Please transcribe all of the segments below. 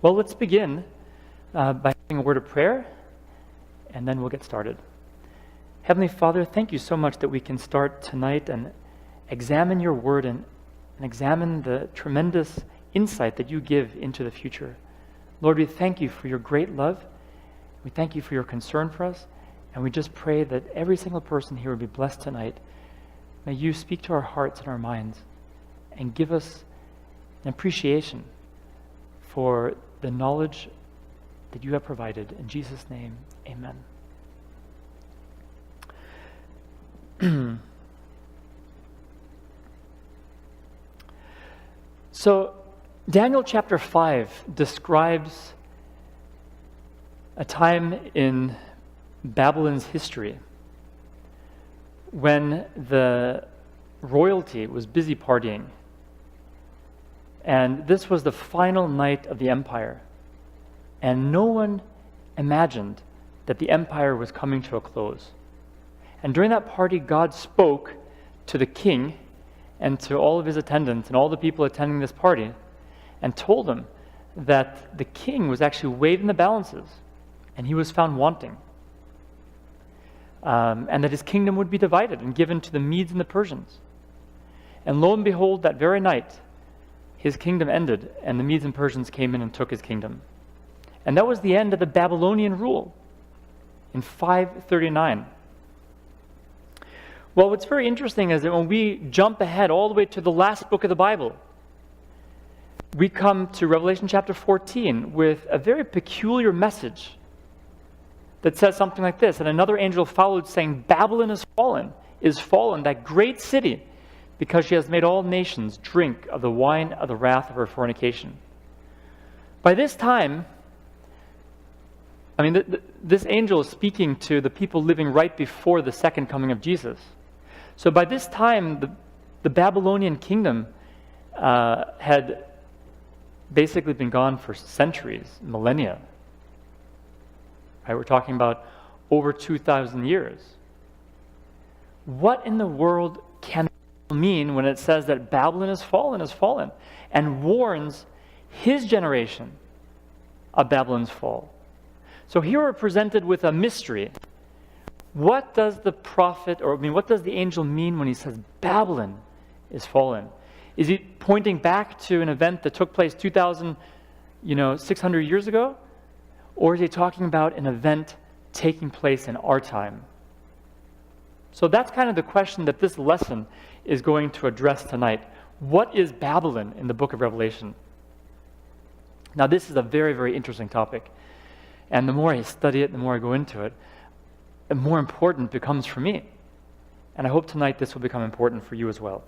Well, let's begin by having a word of prayer, and then we'll get started. Heavenly Father, thank you so much that we can start tonight and examine your word and examine the tremendous insight that you give into the future. Lord, we thank you for your great love. We thank you for your concern for us, and we just pray that every single person here would be blessed tonight. May you speak to our hearts and our minds and give us an appreciation for the knowledge that you have provided. In Jesus' name, amen. So, Daniel chapter 5 describes a time in Babylon's history when the royalty was busy partying. And this was the final night of the empire. And no one imagined that the empire was coming to a close. And during that party, God spoke to the king and to all of his attendants and all the people attending this party and told them that the king was actually weighed in the balances and he was found wanting. And that his kingdom would be divided and given to the Medes and the Persians. And lo and behold, that very night, his kingdom ended, and the Medes and Persians came in and took his kingdom. And that was the end of the Babylonian rule in 539. Well, what's very interesting is that when we jump ahead all the way to the last book of the Bible, we come to Revelation chapter 14 with a very peculiar message that says something like this. And another angel followed, saying, Babylon is fallen, that great city, because she has made all nations drink of the wine of the wrath of her fornication. By this time, this angel is speaking to the people living right before the second coming of Jesus. So by this time, the Babylonian kingdom had basically been gone for centuries, millennia. Right? We're talking about over 2,000 years. What in the world can it mean when it says that Babylon is fallen, and warns his generation of Babylon's fall? So here we're presented with a mystery. What does the prophet, what does the angel mean when he says Babylon is fallen? Is he pointing back to an event that took place 2,600 years ago? Or is he talking about an event taking place in our time? So that's kind of the question that this lesson is going to address tonight. What is Babylon in the book of Revelation? Now, this is a very, very interesting topic. And the more I study it, the more I go into it, the more important it becomes for me. And I hope tonight this will become important for you as well.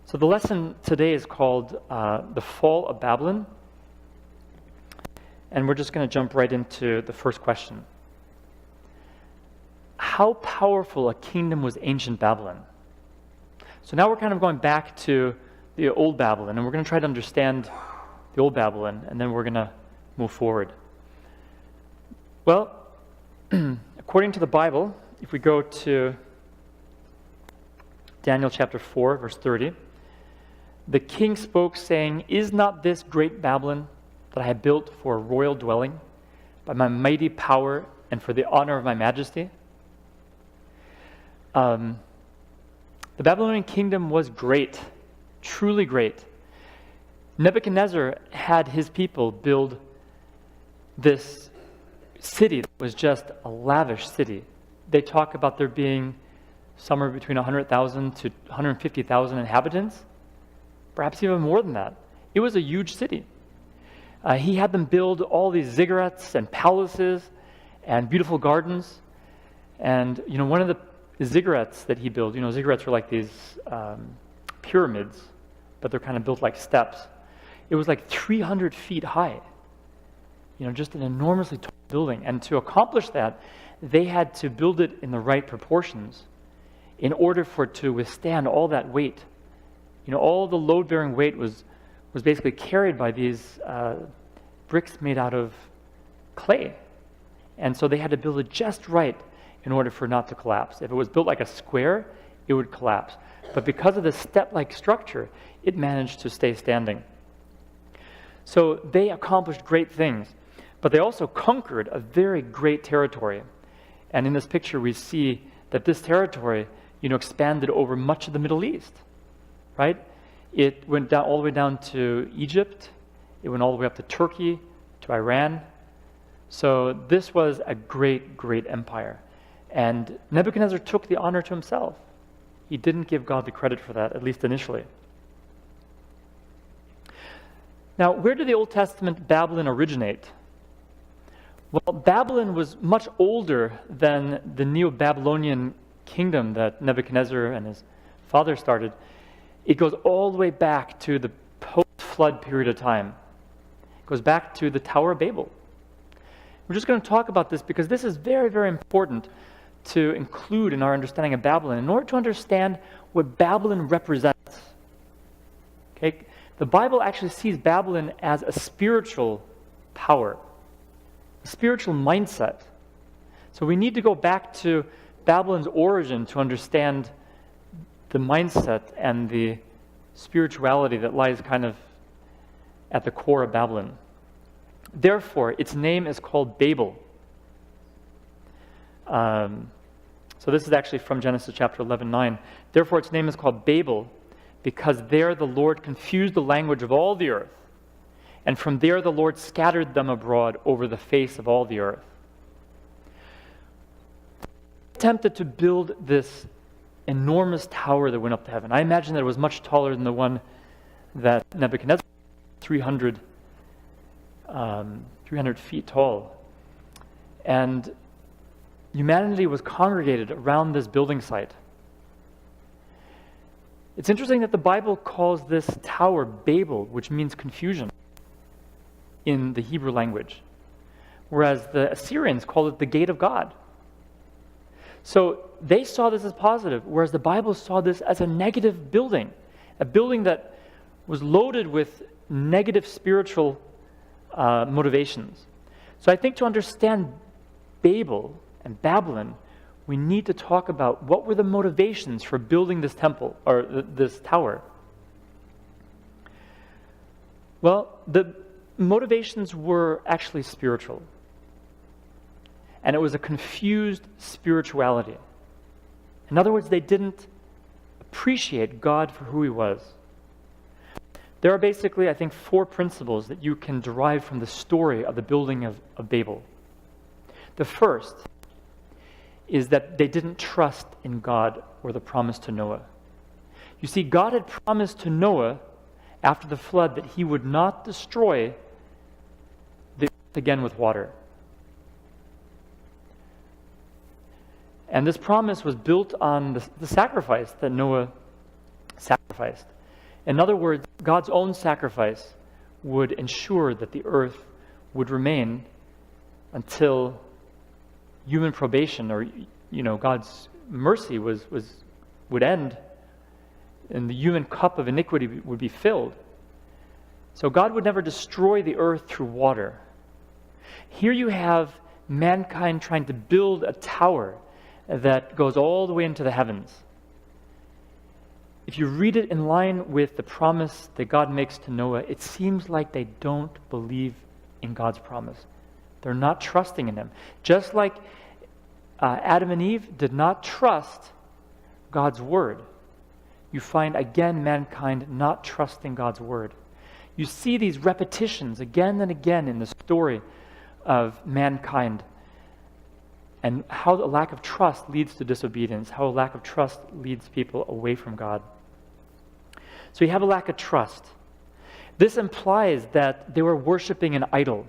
So the lesson today is called The Fall of Babylon. And we're just going to jump right into the first question. How powerful a kingdom was ancient Babylon? So now we're kind of going back to the old Babylon, and we're going to try to understand the old Babylon, and then we're going to move forward. Well, according to the Bible, if we go to Daniel chapter 4, verse 30, the king spoke, saying, Is not this great Babylon that I have built for a royal dwelling by my mighty power and for the honor of my majesty? The Babylonian kingdom was great, truly great. Nebuchadnezzar had his people build this city that was just a lavish city. They talk about there being somewhere between 100,000 to 150,000 inhabitants, perhaps even more than that. It was a huge city. He had them build all these ziggurats and palaces and beautiful gardens. And, one of the ziggurats that he built, ziggurats are like these pyramids, but they're kind of built like steps. It was like 300 feet high. Just an enormously tall building. And to accomplish that, they had to build it in the right proportions in order for it to withstand all that weight. All the load-bearing weight was basically carried by these bricks made out of clay. And so they had to build it just right in order for it not to collapse. If it was built like a square, it would collapse. But because of the step-like structure, it managed to stay standing. So they accomplished great things, but they also conquered a very great territory. And in this picture, we see that this territory, expanded over much of the Middle East, right? It went down all the way down to Egypt. It went all the way up to Turkey, to Iran. So this was a great, great empire. And Nebuchadnezzar took the honor to himself. He didn't give God the credit for that, at least initially. Now, where did the Old Testament Babylon originate? Well, Babylon was much older than the Neo-Babylonian kingdom that Nebuchadnezzar and his father started. It goes all the way back to the post-flood period of time. It goes back to the Tower of Babel. We're just going to talk about this because this is very, very important to include in our understanding of Babylon in order to understand what Babylon represents. Okay? The Bible actually sees Babylon as a spiritual power, a spiritual mindset. So we need to go back to Babylon's origin to understand the mindset and the spirituality that lies kind of at the core of Babylon. Therefore, its name is called Babel. So this is actually from Genesis chapter 11:9. Therefore, its name is called Babel, because there the Lord confused the language of all the earth, and from there the Lord scattered them abroad over the face of all the earth. Attempted to build this enormous tower that went up to heaven. I imagine that it was much taller than the one that Nebuchadnezzar, 300 feet tall. And humanity was congregated around this building site. It's interesting that the Bible calls this tower Babel, which means confusion in the Hebrew language, whereas the Assyrians called it the gate of God. So they saw this as positive, whereas the Bible saw this as a negative building, a building that was loaded with negative spiritual motivations. So I think to understand Babel and Babylon, we need to talk about what were the motivations for building this temple, or this tower. Well, the motivations were actually spiritual. And it was a confused spirituality. In other words, they didn't appreciate God for who He was. There are basically, I think, 4 principles that you can derive from the story of the building of Babel. The first is that they didn't trust in God or the promise to Noah. You see, God had promised to Noah after the flood that He would not destroy the earth again with water. And this promise was built on the sacrifice that Noah sacrificed. In other words, God's own sacrifice would ensure that the earth would remain until human probation, or God's mercy would end, and the human cup of iniquity would be filled. So God would never destroy the earth through water. Here you have mankind trying to build a tower that goes all the way into the heavens. If you read it in line with the promise that God makes to Noah, it seems like they don't believe in God's promise. They're not trusting in Him. Just like Adam and Eve did not trust God's word, you find again mankind not trusting God's word. You see these repetitions again and again in the story of mankind, and how a lack of trust leads to disobedience, how a lack of trust leads people away from God. So you have a lack of trust. This implies that they were worshiping an idol,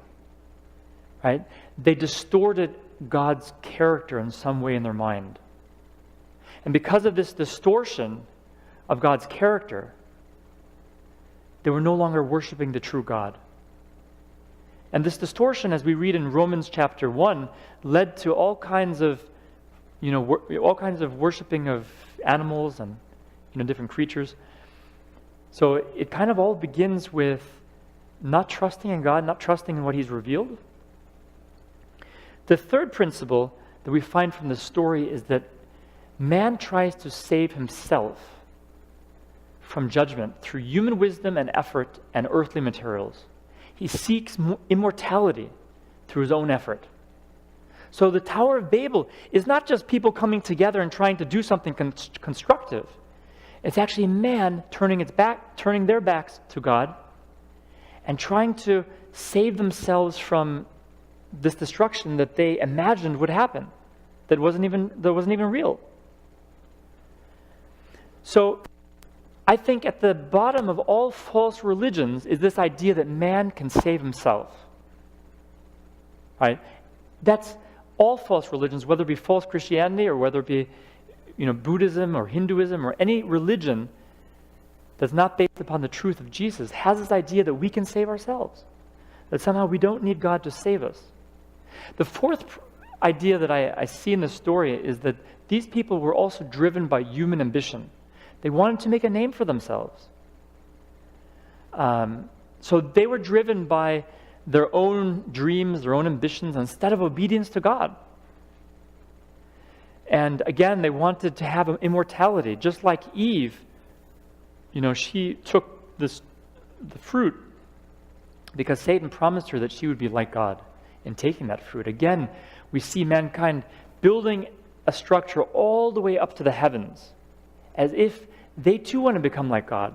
right? They distorted God's character in some way in their mind. And because of this distortion of God's character, they were no longer worshiping the true God. And this distortion, as we read in Romans chapter 1, led to all kinds of worshiping of animals and different creatures. So it kind of all begins with not trusting in God, not trusting in what He's revealed. The third principle that we find from the story is that man tries to save himself from judgment through human wisdom and effort and earthly materials. He seeks immortality through his own effort. So the Tower of Babel is not just people coming together and trying to do something constructive. It's actually man turning their backs to God and trying to save themselves from this destruction that they imagined would happen, that wasn't even real. So I think at the bottom of all false religions is this idea that man can save himself. Right? That's all false religions, whether it be false Christianity or whether it be Buddhism or Hinduism or any religion that's not based upon the truth of Jesus, has this idea that we can save ourselves, that somehow we don't need God to save us. The fourth idea that I see in the story is that these people were also driven by human ambition. They wanted to make a name for themselves. So they were driven by their own dreams, their own ambitions, instead of obedience to God. And again, they wanted to have immortality, just like Eve. She took the fruit because Satan promised her that she would be like God in taking that fruit. Again, we see mankind building a structure all the way up to the heavens, as if they too want to become like God,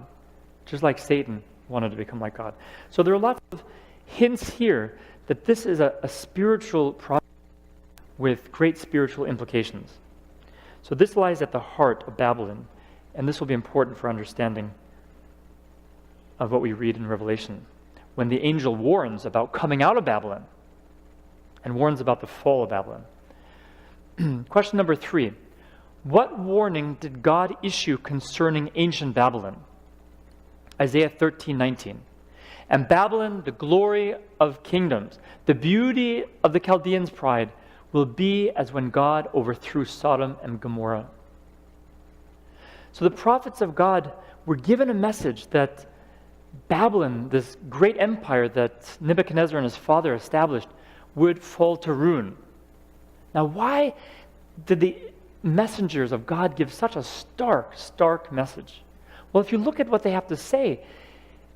just like Satan wanted to become like God. So there are lots of hints here that this is a spiritual process with great spiritual implications. So this lies at the heart of Babylon, and this will be important for understanding of what we read in Revelation, when the angel warns about coming out of Babylon and warns about the fall of Babylon. Question number 3. What warning did God issue concerning ancient Babylon? Isaiah 13:19. And Babylon, the glory of kingdoms, the beauty of the Chaldeans' pride, will be as when God overthrew Sodom and Gomorrah. So the prophets of God were given a message that Babylon, this great empire that Nebuchadnezzar and his father established, would fall to ruin. Now, why did the messengers of God give such a stark message? Well, if you look at what they have to say,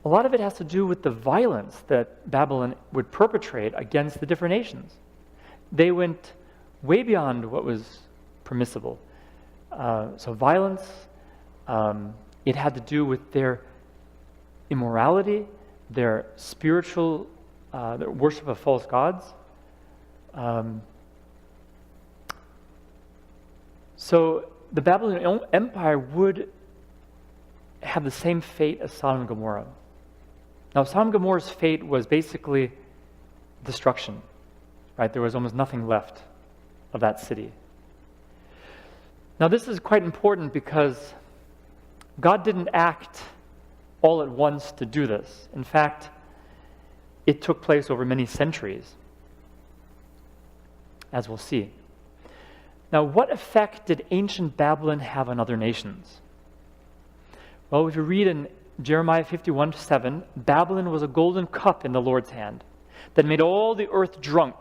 a lot of it has to do with the violence that Babylon would perpetrate against the different nations. They went way beyond what was permissible. So violence, it had to do with their immorality, their spiritual, their worship of false gods. So the Babylonian Empire would have the same fate as Sodom and Gomorrah. Now, Sodom and Gomorrah's fate was basically destruction. Right? There was almost nothing left of that city. Now, this is quite important because God didn't act all at once to do this. In fact, it took place over many centuries, as we'll see. Now, what effect did ancient Babylon have on other nations? Well, if you read in Jeremiah 51:7, Babylon was a golden cup in the Lord's hand that made all the earth drunk.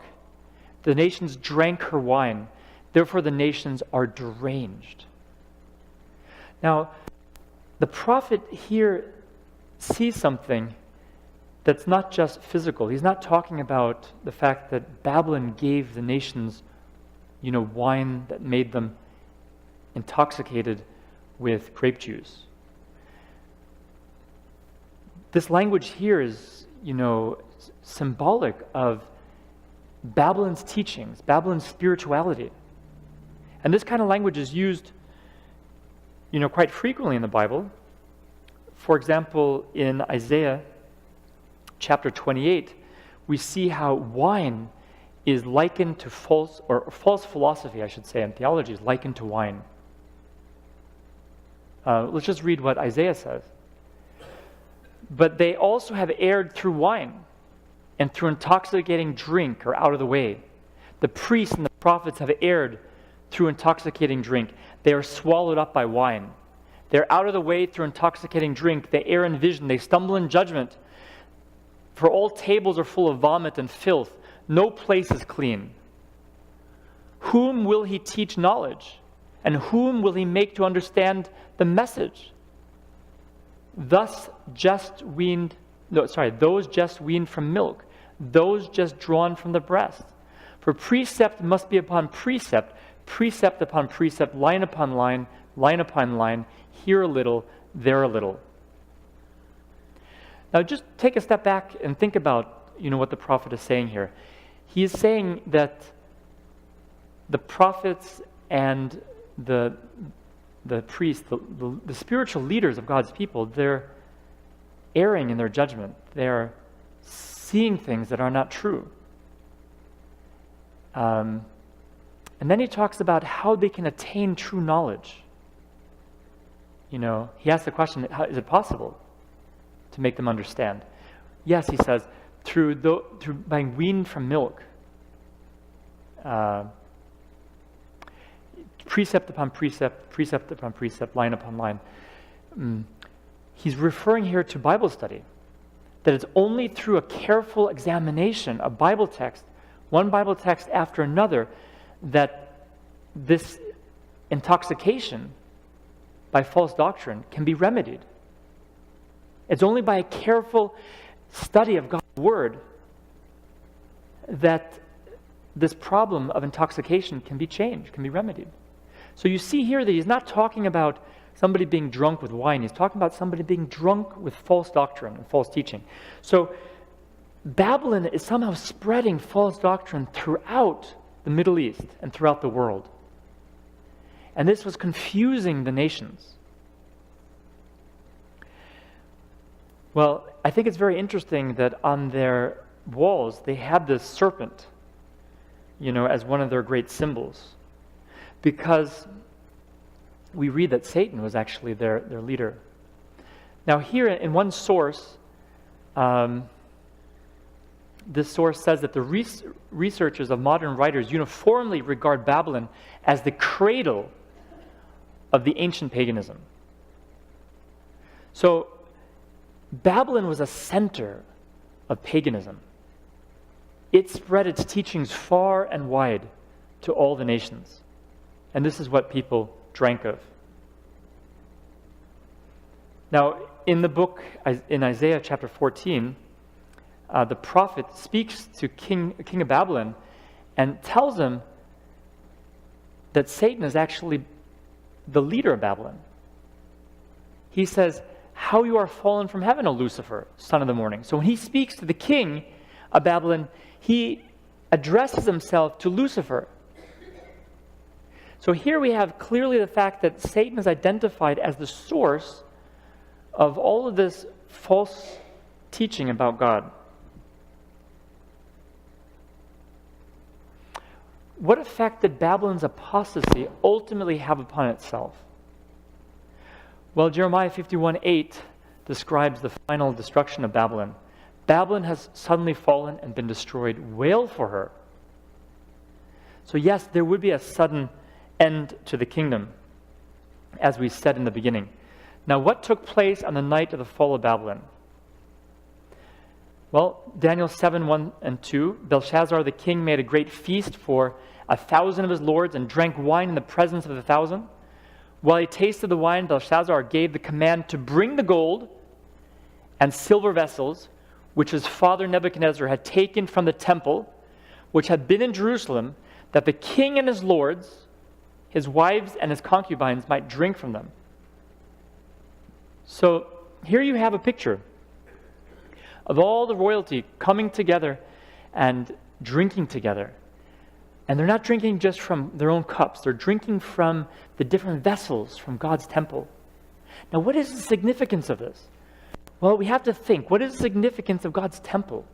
The nations drank her wine. Therefore, the nations are deranged. Now, the prophet here sees something that's not just physical. He's not talking about the fact that Babylon gave the nations, wine that made them intoxicated with grape juice. This language here is, symbolic of Babylon's teachings, Babylon's spirituality. And this kind of language is used, quite frequently in the Bible. For example, in Isaiah chapter 28, we see how wine is likened to false philosophy, I should say, and theology is likened to wine. Let's just read what Isaiah says. But they also have erred through wine, and through intoxicating drink are out of the way. The priests and the prophets have erred through intoxicating drink. They are swallowed up by wine. They're out of the way through intoxicating drink. They err in vision. They stumble in judgment. For all tables are full of vomit and filth. No place is clean. Whom will he teach knowledge? And whom will he make to understand the message? Thus just weaned those just weaned from milk, those just drawn from the breast. For precept must be upon precept, precept upon precept, line upon line, line upon line, here a little, there a little. Now just take a step back and think about, what the prophet is saying here. He is saying that the prophets and the priests, the spiritual leaders of God's people, they're erring in their judgment. They're seeing things that are not true. And then he talks about how they can attain true knowledge. He asks the question, how is it possible to make them understand? Yes, he says, through being weaned from milk. Precept upon precept, precept upon precept, line upon line. He's referring here to Bible study. That it's only through a careful examination of Bible text, one Bible text after another, that this intoxication by false doctrine can be remedied. It's only by a careful study of God's Word that this problem of intoxication can be changed, can be remedied. So you see here that he's not talking about somebody being drunk with wine. He's talking about somebody being drunk with false doctrine and false teaching. So Babylon is somehow spreading false doctrine throughout the Middle East and throughout the world. And this was confusing the nations. Well, I think it's very interesting that on their walls they had this serpent, as one of their great symbols. Because we read that Satan was actually their leader. Now here in one source, this source says that the researchers of modern writers uniformly regard Babylon as the cradle of the ancient paganism. So Babylon was a center of paganism. It spread its teachings far and wide to all the nations. And this is what people drank of. Now, in the book, in Isaiah chapter 14, the prophet speaks to King of Babylon and tells him that Satan is actually the leader of Babylon. He says, "How you are fallen from heaven, O Lucifer, son of the morning." So when he speaks to the king of Babylon, he addresses himself to Lucifer. So here we have clearly the fact that Satan is identified as the source of all of this false teaching about God. What effect did Babylon's apostasy ultimately have upon itself? Well, Jeremiah 51:8 describes the final destruction of Babylon. Babylon has suddenly fallen and been destroyed. Wail for her. So yes, there would be a sudden end to the kingdom, as we said in the beginning. Now, what took place on the night of the fall of Babylon? Well, Daniel 7:1-2, Belshazzar the king made a great feast for 1,000 of his lords and drank wine in the presence of the 1,000. While he tasted the wine, Belshazzar gave the command to bring the gold and silver vessels, which his father Nebuchadnezzar had taken from the temple, which had been in Jerusalem, that the king and his lords, his wives and his concubines might drink from them. So here you have a picture of all the royalty coming together and drinking together. And they're not drinking just from their own cups. They're drinking from the different vessels from God's temple. Now, what is the significance of this? Well, we have to think, what is the significance of God's temple?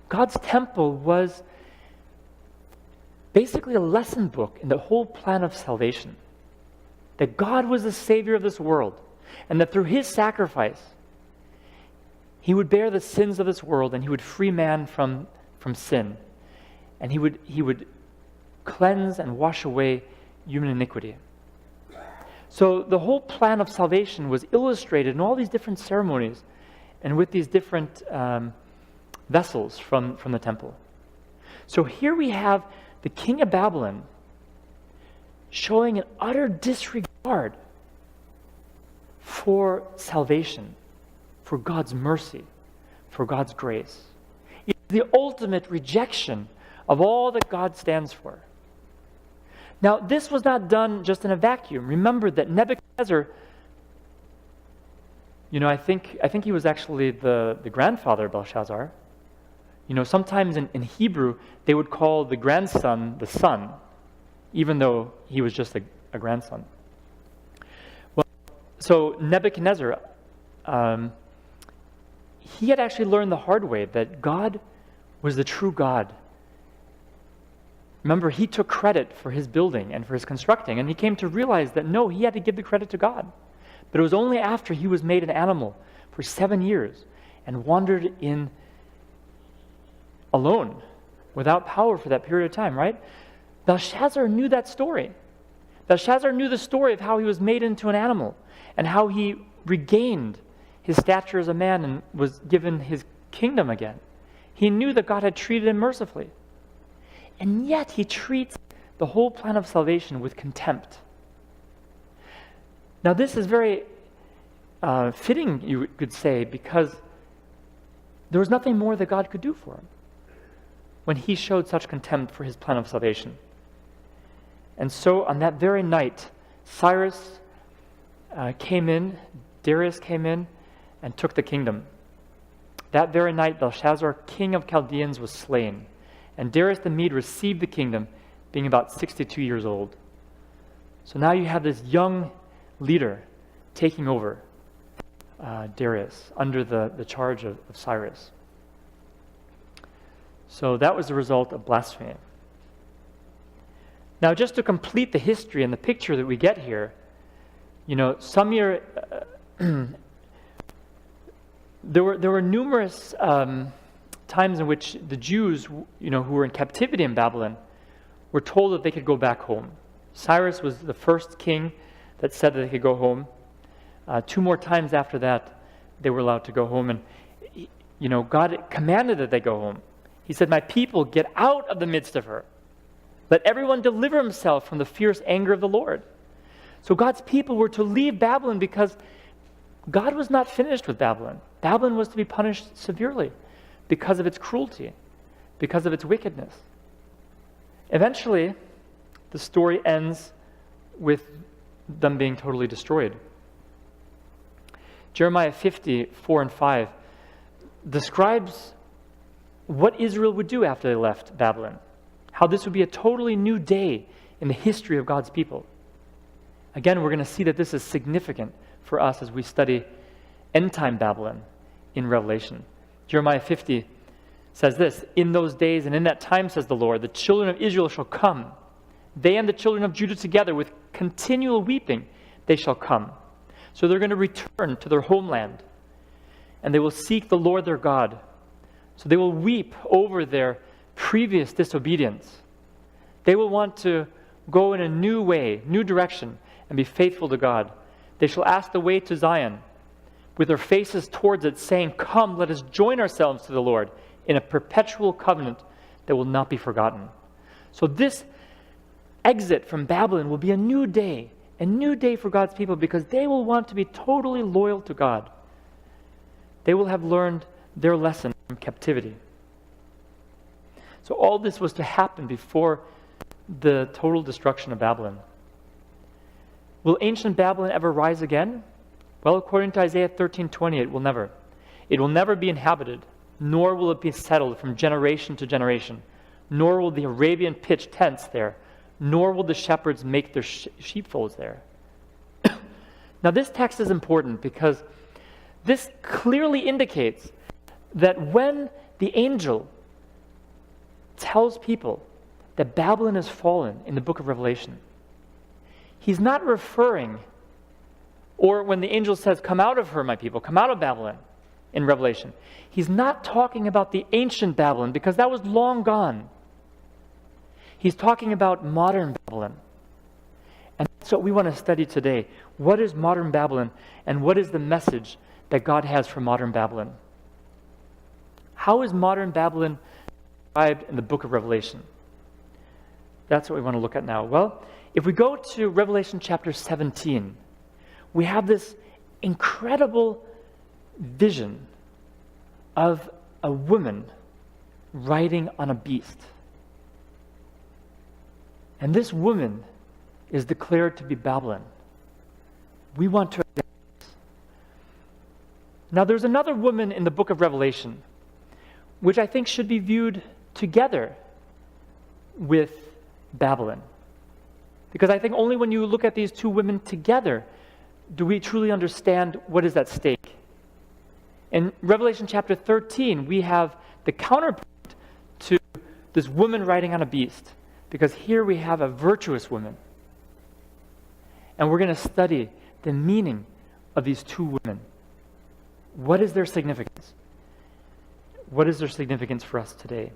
God's temple was basically a lesson book in the whole plan of salvation. That God was the Savior of this world, and that through His sacrifice, He would bear the sins of this world, and He would free man from sin. And He would cleanse and wash away human iniquity. So the whole plan of salvation was illustrated in all these different ceremonies and with these different vessels from the temple. So here we have the king of Babylon showing an utter disregard for salvation, for God's mercy, for God's grace. It's the ultimate rejection of all that God stands for. Now, this was not done just in a vacuum. Remember that Nebuchadnezzar, I think he was actually the grandfather of Belshazzar. Sometimes in Hebrew, they would call the grandson the son, even though he was just a grandson. Well, so Nebuchadnezzar, he had actually learned the hard way that God was the true God. Remember, he took credit for his building and for his constructing, and he came to realize that no, he had to give the credit to God. But it was only after he was made an animal for 7 years and wandered in alone, without power for that period of time, right? Belshazzar knew that story. Belshazzar knew the story of how he was made into an animal and how he regained his stature as a man and was given his kingdom again. He knew that God had treated him mercifully. And yet he treats the whole plan of salvation with contempt. Now this is very fitting, you could say, because there was nothing more that God could do for him when he showed such contempt for his plan of salvation. And so on that very night, Darius came in, and took the kingdom. That very night, Belshazzar, king of Chaldeans, was slain, and Darius the Mede received the kingdom, being about 62 years old. So now you have this young leader taking over Darius under the charge of Cyrus. So that was the result of blasphemy. Now, just to complete the history and the picture that we get here, some year there were numerous times in which the Jews, who were in captivity in Babylon, were told that they could go back home. Cyrus was the first king that said that they could go home. 2 more times after that, they were allowed to go home, and God commanded that they go home. He said, "My people, get out of the midst of her. Let everyone deliver himself from the fierce anger of the Lord." So God's people were to leave Babylon because God was not finished with Babylon. Babylon was to be punished severely because of its cruelty, because of its wickedness. Eventually, the story ends with them being totally destroyed. Jeremiah 50:4 and 5 describes what Israel would do after they left Babylon, how this would be a totally new day in the history of God's people. Again, we're going to see that this is significant for us as we study end-time Babylon in Revelation. Jeremiah 50 says this, "In those days and in that time, says the Lord, the children of Israel shall come. They and the children of Judah together with continual weeping, they shall come." So they're going to return to their homeland, and they will seek the Lord their God. So they will weep over their previous disobedience. They will want to go in a new way, new direction, and be faithful to God. They shall ask the way to Zion with their faces towards it, saying, "Come, let us join ourselves to the Lord in a perpetual covenant that will not be forgotten." So this exit from Babylon will be a new day for God's people, because they will want to be totally loyal to God. They will have learned their lesson from captivity. So all this was to happen before the total destruction of Babylon. Will ancient Babylon ever rise again? Well, according to Isaiah 13:20, it will never. It will never be inhabited, nor will it be settled from generation to generation, nor will the Arabian pitch tents there, nor will the shepherds make their sheepfolds there. Now this text is important because this clearly indicates that when the angel tells people that Babylon has fallen in the book of Revelation, he's not referring, or when the angel says, "Come out of her, my people, come out of Babylon," in Revelation, he's not talking about the ancient Babylon, because that was long gone. He's talking about modern Babylon. And that's what we want to study today. What is modern Babylon, and what is the message that God has for modern Babylon? How is modern Babylon described in the book of Revelation? That's what we want to look at now. Well, if we go to Revelation chapter 17, we have this incredible vision of a woman riding on a beast. And this woman is declared to be Babylon. We want to examine this. Now, there's another woman in the book of Revelation, which I think should be viewed together with Babylon. Because I think only when you look at these two women together do we truly understand what is at stake. In Revelation chapter 13, we have the counterpoint to this woman riding on a beast, because here we have a virtuous woman. And we're going to study the meaning of these two women. What is their significance? What is their significance for us today?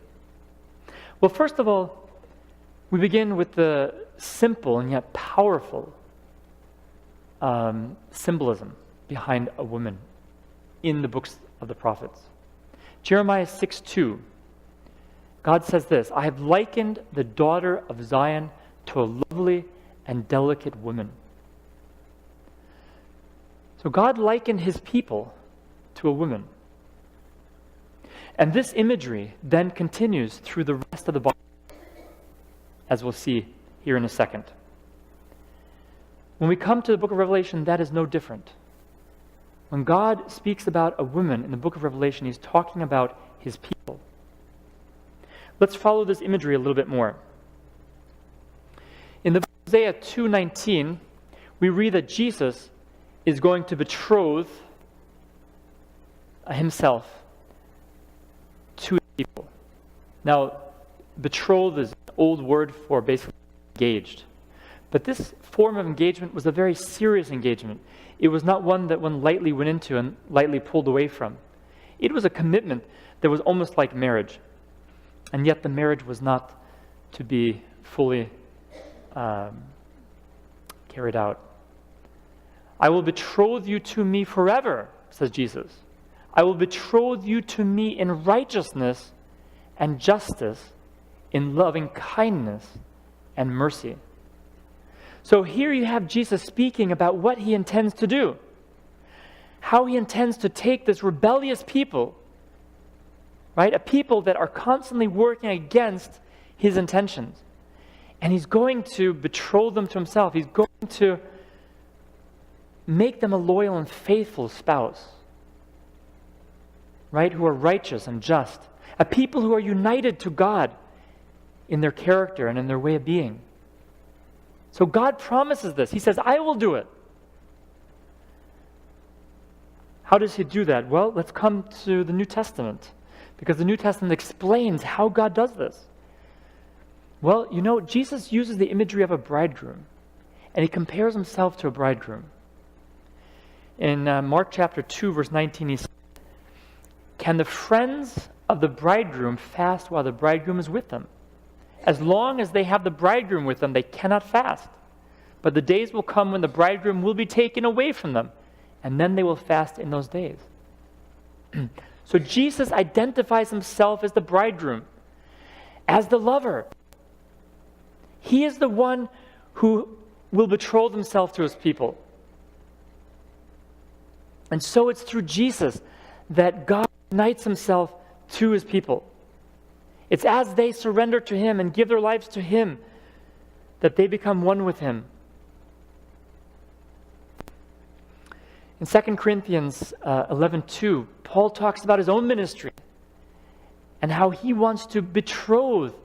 Well, first of all, we begin with the simple and yet powerful symbolism behind a woman in the books of the prophets. Jeremiah 6:2, God says this, I have likened the daughter of Zion to a lovely and delicate woman. So God likened his people to a woman. And this imagery then continues through the rest of the Bible, as we'll see here in a second. When we come to the book of Revelation, that is no different. When God speaks about a woman in the book of Revelation, he's talking about his people. Let's follow this imagery a little bit more. In the book of Isaiah 2:19, we read that Jesus is going to betroth himself to his people. Now, betrothed is an old word for basically engaged. But this form of engagement was a very serious engagement. It was not one that one lightly went into and lightly pulled away from. It was a commitment that was almost like marriage. And yet the marriage was not to be fully carried out. I will betroth you to me forever, says Jesus. I will betroth you to me in righteousness and justice, in loving kindness and mercy. So here you have Jesus speaking about what he intends to do. How he intends to take this rebellious people, right? A people that are constantly working against his intentions. And he's going to betroth them to himself. He's going to make them a loyal and faithful spouse, right? Who are righteous and just. A people who are united to God in their character and in their way of being. So God promises this. He says, I will do it. How does he do that? Well, let's come to the New Testament, because the New Testament explains how God does this. Well, you know, Jesus uses the imagery of a bridegroom, and he compares himself to a bridegroom. In Mark chapter 2, verse 19, he says, can the friends of the bridegroom fast while the bridegroom is with them? As long as they have the bridegroom with them, they cannot fast. But the days will come when the bridegroom will be taken away from them, and then they will fast in those days. So Jesus identifies himself as the bridegroom, as the lover. He is the one who will betroth himself to his people. And so it's through Jesus that God unites himself to his people. It's as they surrender to him and give their lives to him that they become one with him. In 2 Corinthians 11:2, Paul talks about his own ministry and how he wants to betroth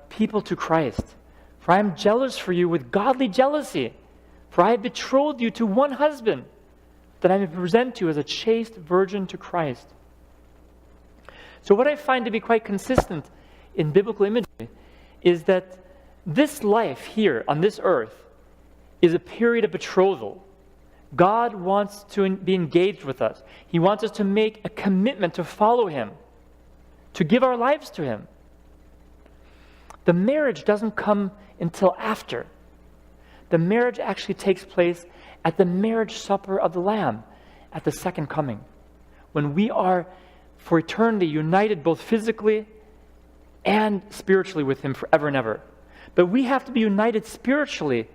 people to Christ. For I am jealous for you with godly jealousy, for I have betrothed you to one husband, that I may present you as a chaste virgin to Christ. So what I find to be quite consistent in biblical imagery is that this life here on this earth is a period of betrothal. God wants to be engaged with us. He wants us to make a commitment to follow him, to give our lives to him. The marriage doesn't come until after. The marriage actually takes place at the marriage supper of the Lamb, at the second coming, when we are for eternity united both physically and spiritually with him forever and ever. But we have to be united spiritually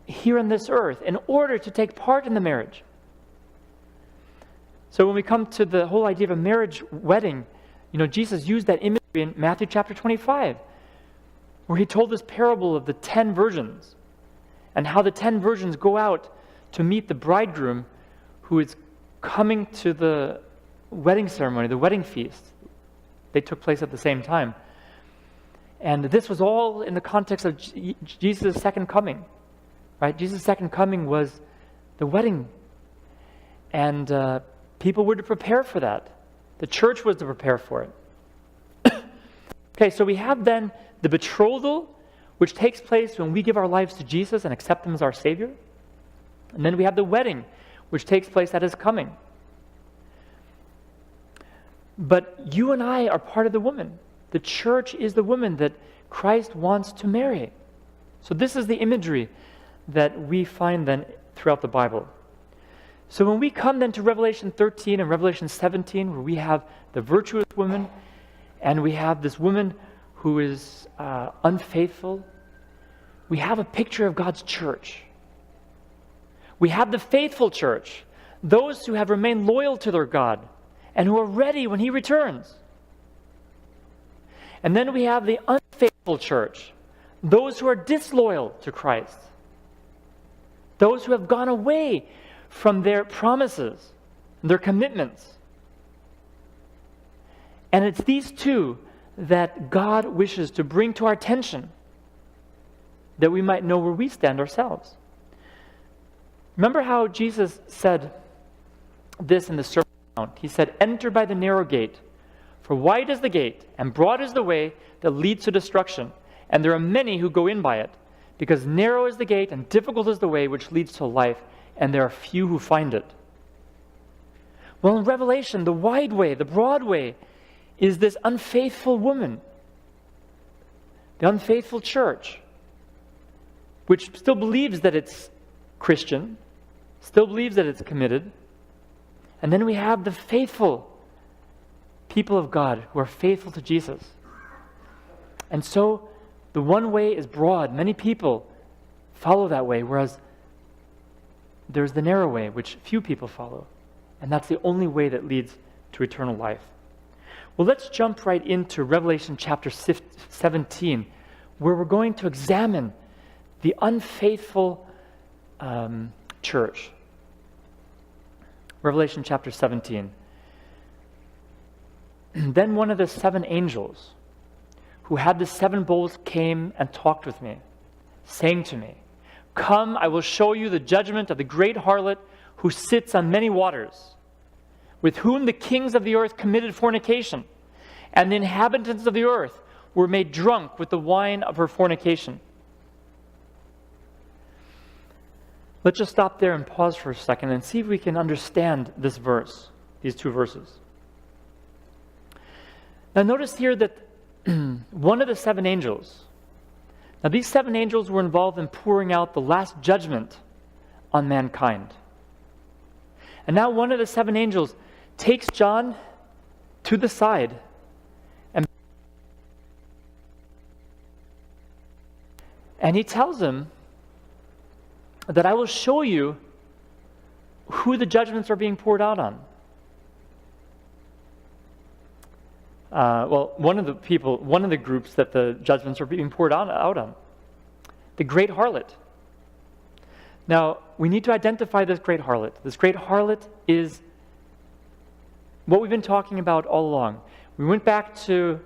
here on this earth in order to take part in the marriage. So when we come to the whole idea of a marriage wedding, Jesus used that imagery in Matthew chapter 25, where he told this parable of the 10 virgins and how the 10 virgins go out to meet the bridegroom who is coming to the wedding ceremony, the wedding feast. They took place at the same time. And this was all in the context of Jesus' second coming, right? Jesus' second coming was the wedding. And people were to prepare for that. The church was to prepare for it. Okay, so we have then the betrothal, which takes place when we give our lives to Jesus and accept Him as our Savior. And then we have the wedding, which takes place at His coming. But you and I are part of the woman. The church is the woman that Christ wants to marry. So this is the imagery that we find then throughout the Bible. So when we come then to Revelation 13 and Revelation 17, where we have the virtuous woman and we have this woman who is unfaithful, we have a picture of God's church. We have the faithful church, those who have remained loyal to their God and who are ready when He returns. And then we have the unfaithful church, those who are disloyal to Christ, those who have gone away from their promises, their commitments. And it's these two that God wishes to bring to our attention, that we might know where we stand ourselves. Remember how Jesus said this in the Sermon on the Mount? He said, "Enter by the narrow gate, for wide is the gate, and broad is the way that leads to destruction, and there are many who go in by it, because narrow is the gate, and difficult is the way which leads to life, and there are few who find it." Well, in Revelation, the wide way, the broad way, is this unfaithful woman, the unfaithful church, which still believes that it's Christian, still believes that it's committed. And then we have the faithful people of God who are faithful to Jesus. And so the one way is broad. Many people follow that way, whereas there's the narrow way, which few people follow. And that's the only way that leads to eternal life. Well, let's jump right into Revelation chapter 17, where we're going to examine the unfaithful church. Revelation chapter 17. Then one of the 7 angels who had the 7 bowls came and talked with me, saying to me, "Come, I will show you the judgment of the great harlot who sits on many waters, with whom the kings of the earth committed fornication, and the inhabitants of the earth were made drunk with the wine of her fornication." Let's just stop there and pause for a second and see if we can understand this verse, these 2 verses. Now notice here that one of the 7 angels, now these 7 angels were involved in pouring out the last judgment on mankind. And now one of the 7 angels takes John to the side and he tells him that I will show you who the judgments are being poured out on. One of the groups that the judgments are being poured out on, the great harlot. Now, we need to identify this great harlot. This great harlot is what we've been talking about all along. We went back to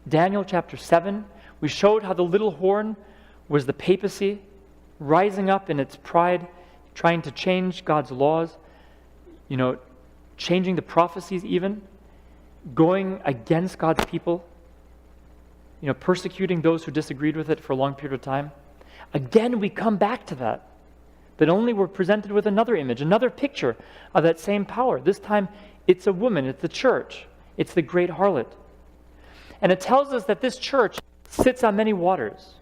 Daniel chapter 7. We showed how the little horn was the papacy, rising up in its pride, trying to change God's laws, changing the prophecies even, going against God's people, persecuting those who disagreed with it for a long period of time. Again, we come back to that. But only we're presented with another image, another picture of that same power. This time, it's a woman, it's the church, it's the great harlot. And it tells us that this church sits on many waters.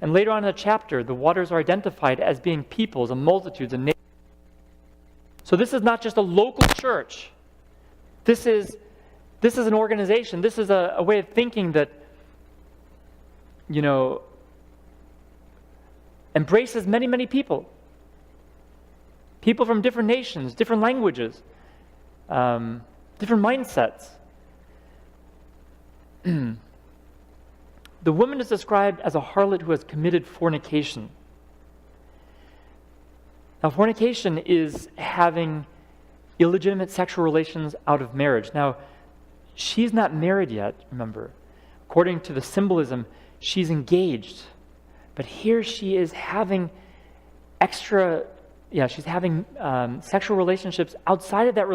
And later on in the chapter, the waters are identified as being peoples and multitudes and nations. So this is not just a local church. This is an organization. This is a way of thinking that, embraces many, many people. People from different nations, different languages, different mindsets. The woman is described as a harlot who has committed fornication. Now, fornication is having illegitimate sexual relations out of marriage. Now, she's not married yet, remember. According to the symbolism, she's engaged. But here she is having she's having sexual relationships outside of that.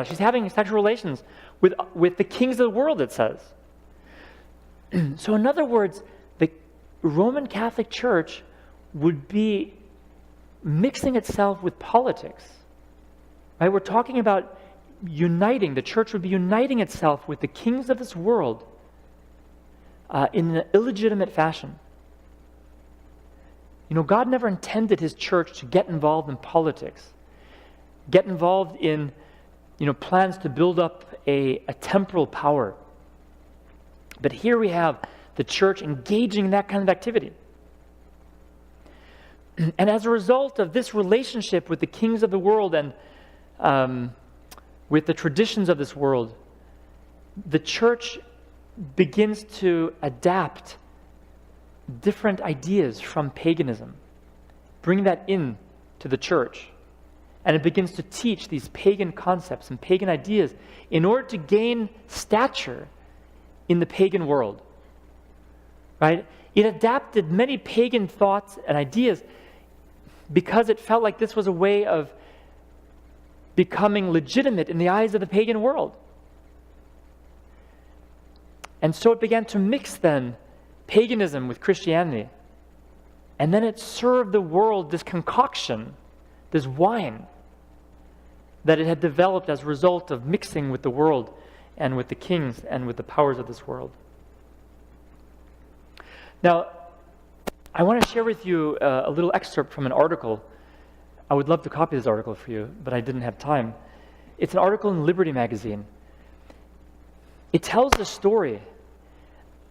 She's having sexual relations with the kings of the world, it says. So in other words, the Roman Catholic Church would be mixing itself with politics. Right? We're talking about uniting. The church would be uniting itself with the kings of this world in an illegitimate fashion. You know, God never intended his church to get involved in politics, get involved in, plans to build up a temporal power. But here we have the church engaging in that kind of activity. And as a result of this relationship with the kings of the world and with the traditions of this world, the church begins to adapt different ideas from paganism, bring that in to the church. And it begins to teach these pagan concepts and pagan ideas in order to gain stature in the pagan world. Right? It adapted many pagan thoughts and ideas because it felt like this was a way of becoming legitimate in the eyes of the pagan world. And so it began to mix then paganism with Christianity. And then it served the world this concoction, this wine, that it had developed as a result of mixing with the world and with the kings and with the powers of this world. Now, I want to share with you a little excerpt from an article. I would love to copy this article for you, but I didn't have time. It's an article in Liberty magazine. It tells the story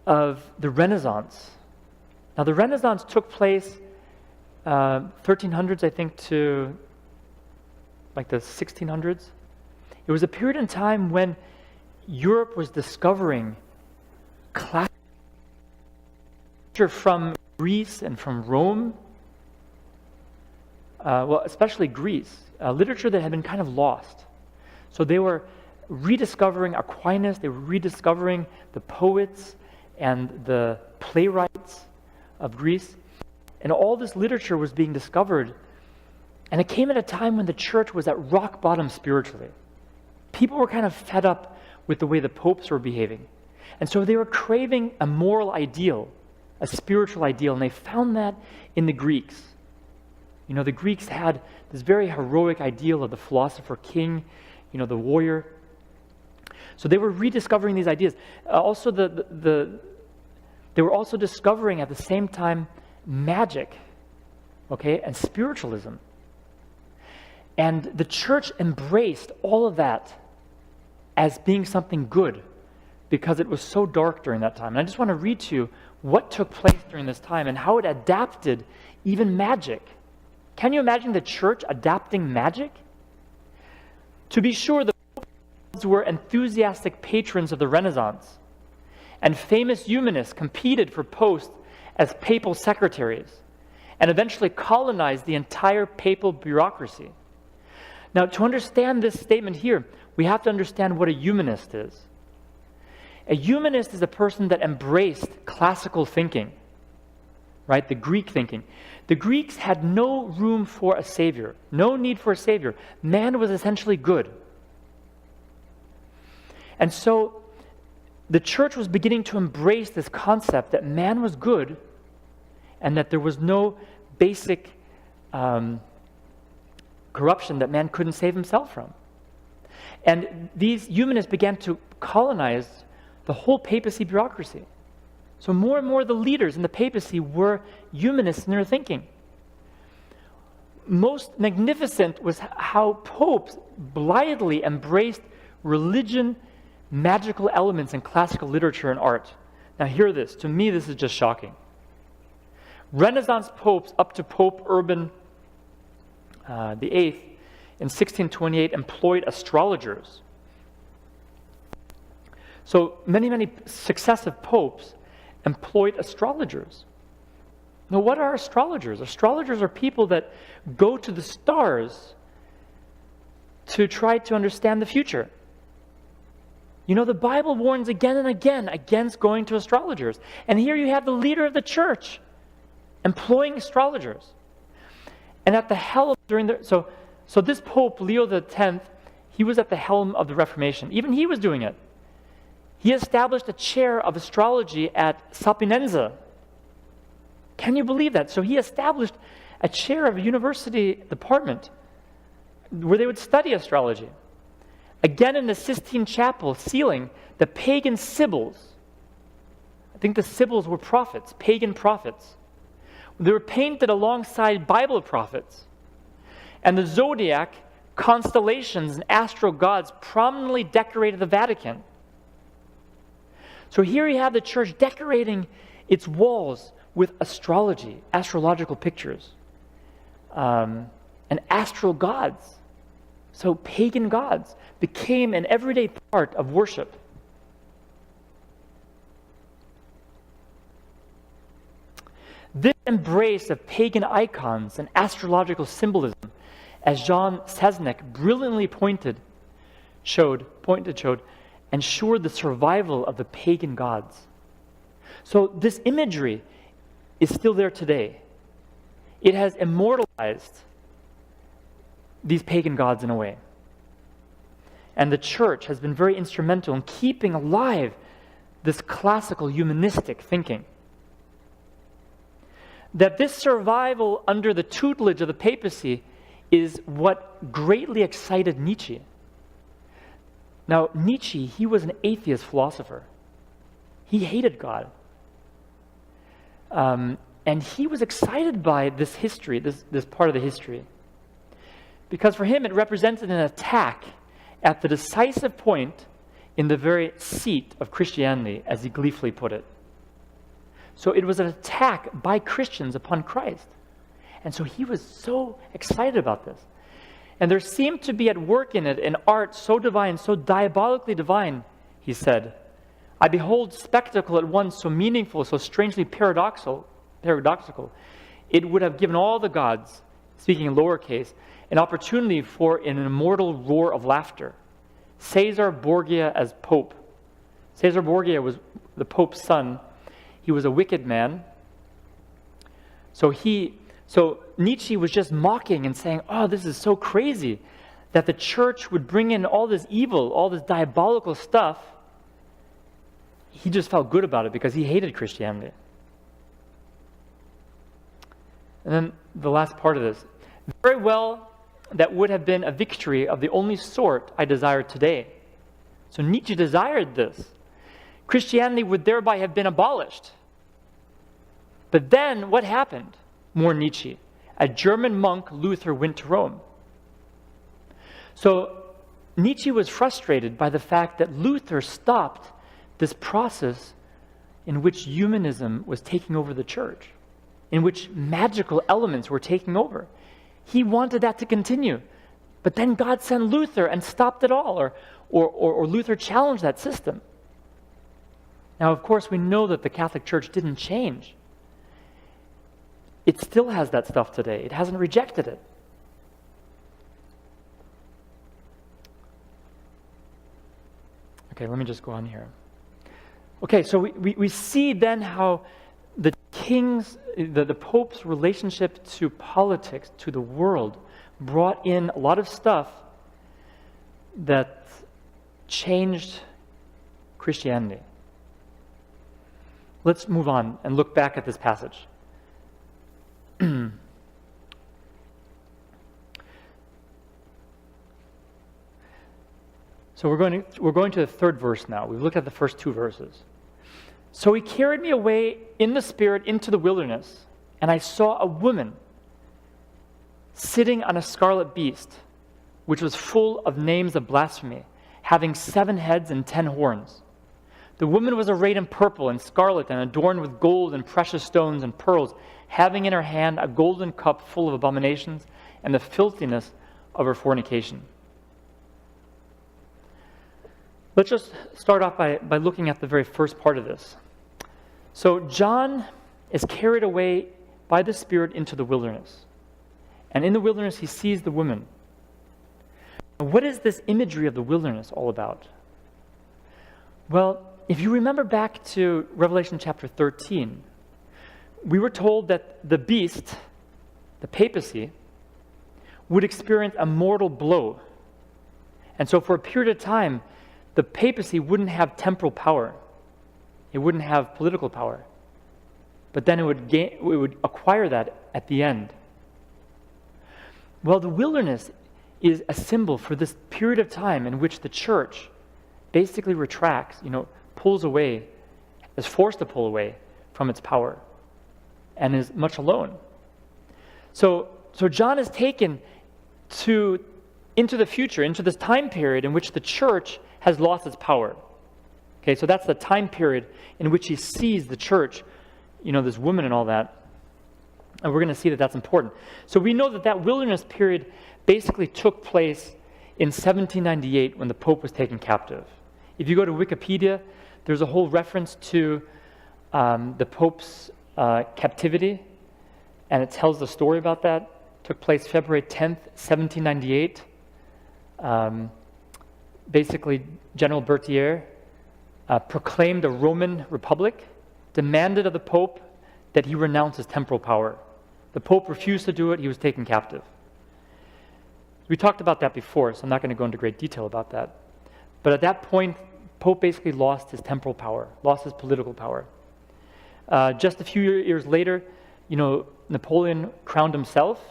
of the Renaissance. Now, the Renaissance took place 1300s, I think, to like the 1600s. It was a period in time when Europe was discovering classic literature from Greece and from Rome, especially Greece, literature that had been kind of lost. So they were rediscovering Aquinas, they were rediscovering the poets and the playwrights of Greece. And all this literature was being discovered. And it came at a time when the church was at rock bottom spiritually. People were kind of fed up with the way the popes were behaving. And so they were craving a moral ideal, a spiritual ideal, and they found that in the Greeks. You know, the Greeks had this very heroic ideal of the philosopher king, the warrior. So they were rediscovering these ideas. They were also discovering at the same time magic, and spiritualism. And the church embraced all of that as being something good because it was so dark during that time. And I just want to read to you what took place during this time and how it adapted even magic. Can you imagine the church adapting magic? To be sure, the popes were enthusiastic patrons of the Renaissance, and famous humanists competed for posts as papal secretaries and eventually colonized the entire papal bureaucracy. Now, to understand this statement here, we have to understand what a humanist is. A humanist is a person that embraced classical thinking, right? The Greek thinking. The Greeks had no room for a savior, no need for a savior. Man was essentially good. And so the church was beginning to embrace this concept that man was good and that there was no basic corruption that man couldn't save himself from. And these humanists began to colonize the whole papacy bureaucracy. So more and more the leaders in the papacy were humanists in their thinking. Most magnificent was how popes blithely embraced religion, magical elements in classical literature and art. Now hear this. To me, this is just shocking. Renaissance popes up to Pope Urban the VIII in 1628 employed astrologers. So many successive popes employed astrologers. Now, what are astrologers? Astrologers are people that go to the stars to try to understand the future. You know, the Bible warns again and again against going to astrologers. And here you have the leader of the church employing astrologers. And at the helm so this Pope, Leo X, he was at the helm of the Reformation. Even he was doing it. He established a chair of astrology at Sapienza. Can you believe that? So he established a chair of a university department where they would study astrology. Again, in the Sistine Chapel ceiling, the pagan Sibyls, I think the Sibyls were prophets, pagan prophets. They were painted alongside Bible prophets. And the zodiac, constellations, and astral gods prominently decorated the Vatican. So here you have the church decorating its walls with astrology, astrological pictures, and astral gods. So pagan gods became an everyday part of worship. This embrace of pagan icons and astrological symbolism, as John Sesnek brilliantly showed, ensured the survival of the pagan gods. So this imagery is still there today. It has immortalized these pagan gods in a way. And the church has been very instrumental in keeping alive this classical humanistic thinking. That this survival under the tutelage of the papacy is what greatly excited Nietzsche. Now, Nietzsche, he was an atheist philosopher. He hated God. And he was excited by this history, this part of the history. Because for him, it represented an attack at the decisive point in the very seat of Christianity, as he gleefully put it. So it was an attack by Christians upon Christ. And so he was so excited about this. And there seemed to be at work in it an art so divine, so diabolically divine, he said. I behold spectacle at once so meaningful, so strangely paradoxical. It would have given all the gods, speaking in lowercase, an opportunity for an immortal roar of laughter. Caesar Borgia as Pope. Caesar Borgia was the Pope's son. He was a wicked man. So Nietzsche was just mocking and saying, oh, this is so crazy that the church would bring in all this evil, all this diabolical stuff. He just felt good about it because he hated Christianity. And then the last part of this. Very well, that would have been a victory of the only sort I desire today. So Nietzsche desired this. Christianity would thereby have been abolished. But then what happened? More Nietzsche. A German monk, Luther, went to Rome. So Nietzsche was frustrated by the fact that Luther stopped this process in which humanism was taking over the church, in which magical elements were taking over. He wanted that to continue. But then God sent Luther and stopped it all, or Luther challenged that system. Now, of course, we know that the Catholic Church didn't change. It still has that stuff today. It hasn't rejected it. Okay, let me just go on here. Okay, so we see then how the the Pope's relationship to politics, to the world, brought in a lot of stuff that changed Christianity. Let's move on and look back at this passage. So we're going to the third verse now. We've looked at the first two verses. So he carried me away in the Spirit into the wilderness, and I saw a woman sitting on a scarlet beast, which was full of names of blasphemy, having 7 heads and 10 horns. The woman was arrayed in purple and scarlet and adorned with gold and precious stones and pearls, having in her hand a golden cup full of abominations and the filthiness of her fornication. Let's just start off by looking at the very first part of this. So John is carried away by the Spirit into the wilderness. And in the wilderness, he sees the woman. What is this imagery of the wilderness all about? Well, if you remember back to Revelation chapter 13, we were told that the beast, the papacy, would experience a mortal blow. And so for a period of time, the papacy wouldn't have temporal power. It wouldn't have political power. But then it would acquire that at the end. Well, the wilderness is a symbol for this period of time in which the church basically retracts, pulls away, is forced to pull away from its power, and is much alone. So John is taken into the future, into this time period in which the church has lost its power. Okay, so that's the time period in which he sees the church, this woman and all that. And we're going to see that that's important. So we know that wilderness period basically took place in 1798 when the Pope was taken captive. If you go to Wikipedia, there's a whole reference to the Pope's captivity, and it tells the story about that. It took place February 10th, 1798. Basically, General Berthier proclaimed a Roman republic, demanded of the Pope that he renounce his temporal power. The Pope refused to do it. He was taken captive. We talked about that before, so I'm not going to go into great detail about that. But at that point, Pope basically lost his temporal power, lost his political power. Just a few years later, Napoleon crowned himself.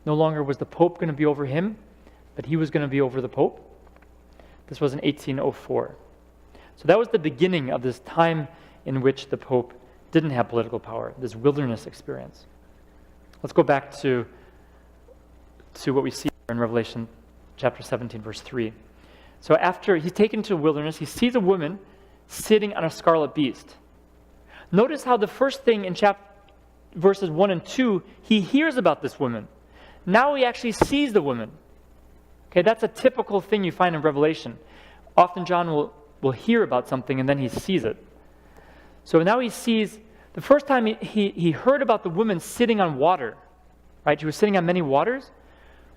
No longer was the Pope going to be over him, but he was going to be over the Pope. This was in 1804. So that was the beginning of this time in which the Pope didn't have political power, this wilderness experience. Let's go back to what we see in Revelation chapter 17, verse 3. So after he's taken to the wilderness, he sees a woman sitting on a scarlet beast. Notice how the first thing in verses 1 and 2, he hears about this woman. Now he actually sees the woman. Okay, that's a typical thing you find in Revelation. Often John will hear about something and then he sees it. So now he sees, the first time he heard about the woman sitting on water, right? She was sitting on many waters,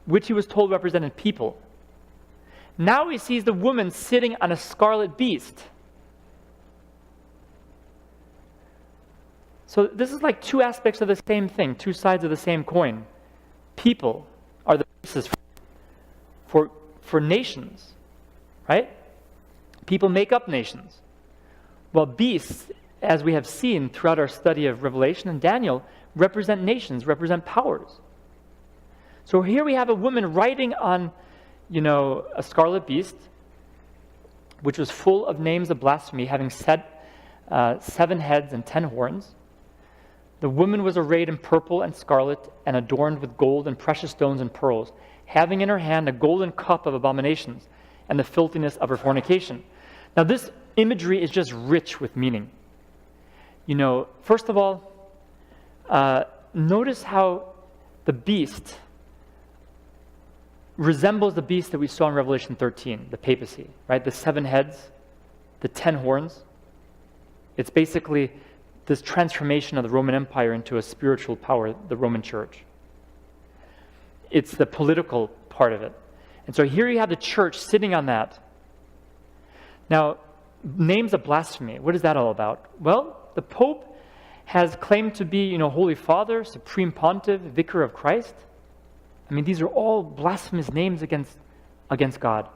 which he was told represented people. Now he sees the woman sitting on a scarlet beast. So this is like two aspects of the same thing, two sides of the same coin. People are the basis for nations, right? People make up nations. Well, beasts, as we have seen throughout our study of Revelation and Daniel, represent nations, represent powers. So here we have a woman riding on, a scarlet beast, which was full of names of blasphemy, having 7 heads and 10 horns. The woman was arrayed in purple and scarlet and adorned with gold and precious stones and pearls, having in her hand a golden cup of abominations and the filthiness of her fornication. Now this imagery is just rich with meaning. First of all, notice how the beast resembles the beast that we saw in Revelation 13, the papacy, right? The 7 heads, the 10 horns. It's basically this transformation of the Roman Empire into a spiritual power, the Roman Church. It's the political part of it. And so here you have the church sitting on that. Now, names of blasphemy, what is that all about? Well, the Pope has claimed to be, Holy Father, Supreme Pontiff, Vicar of Christ. I mean, these are all blasphemous names against God.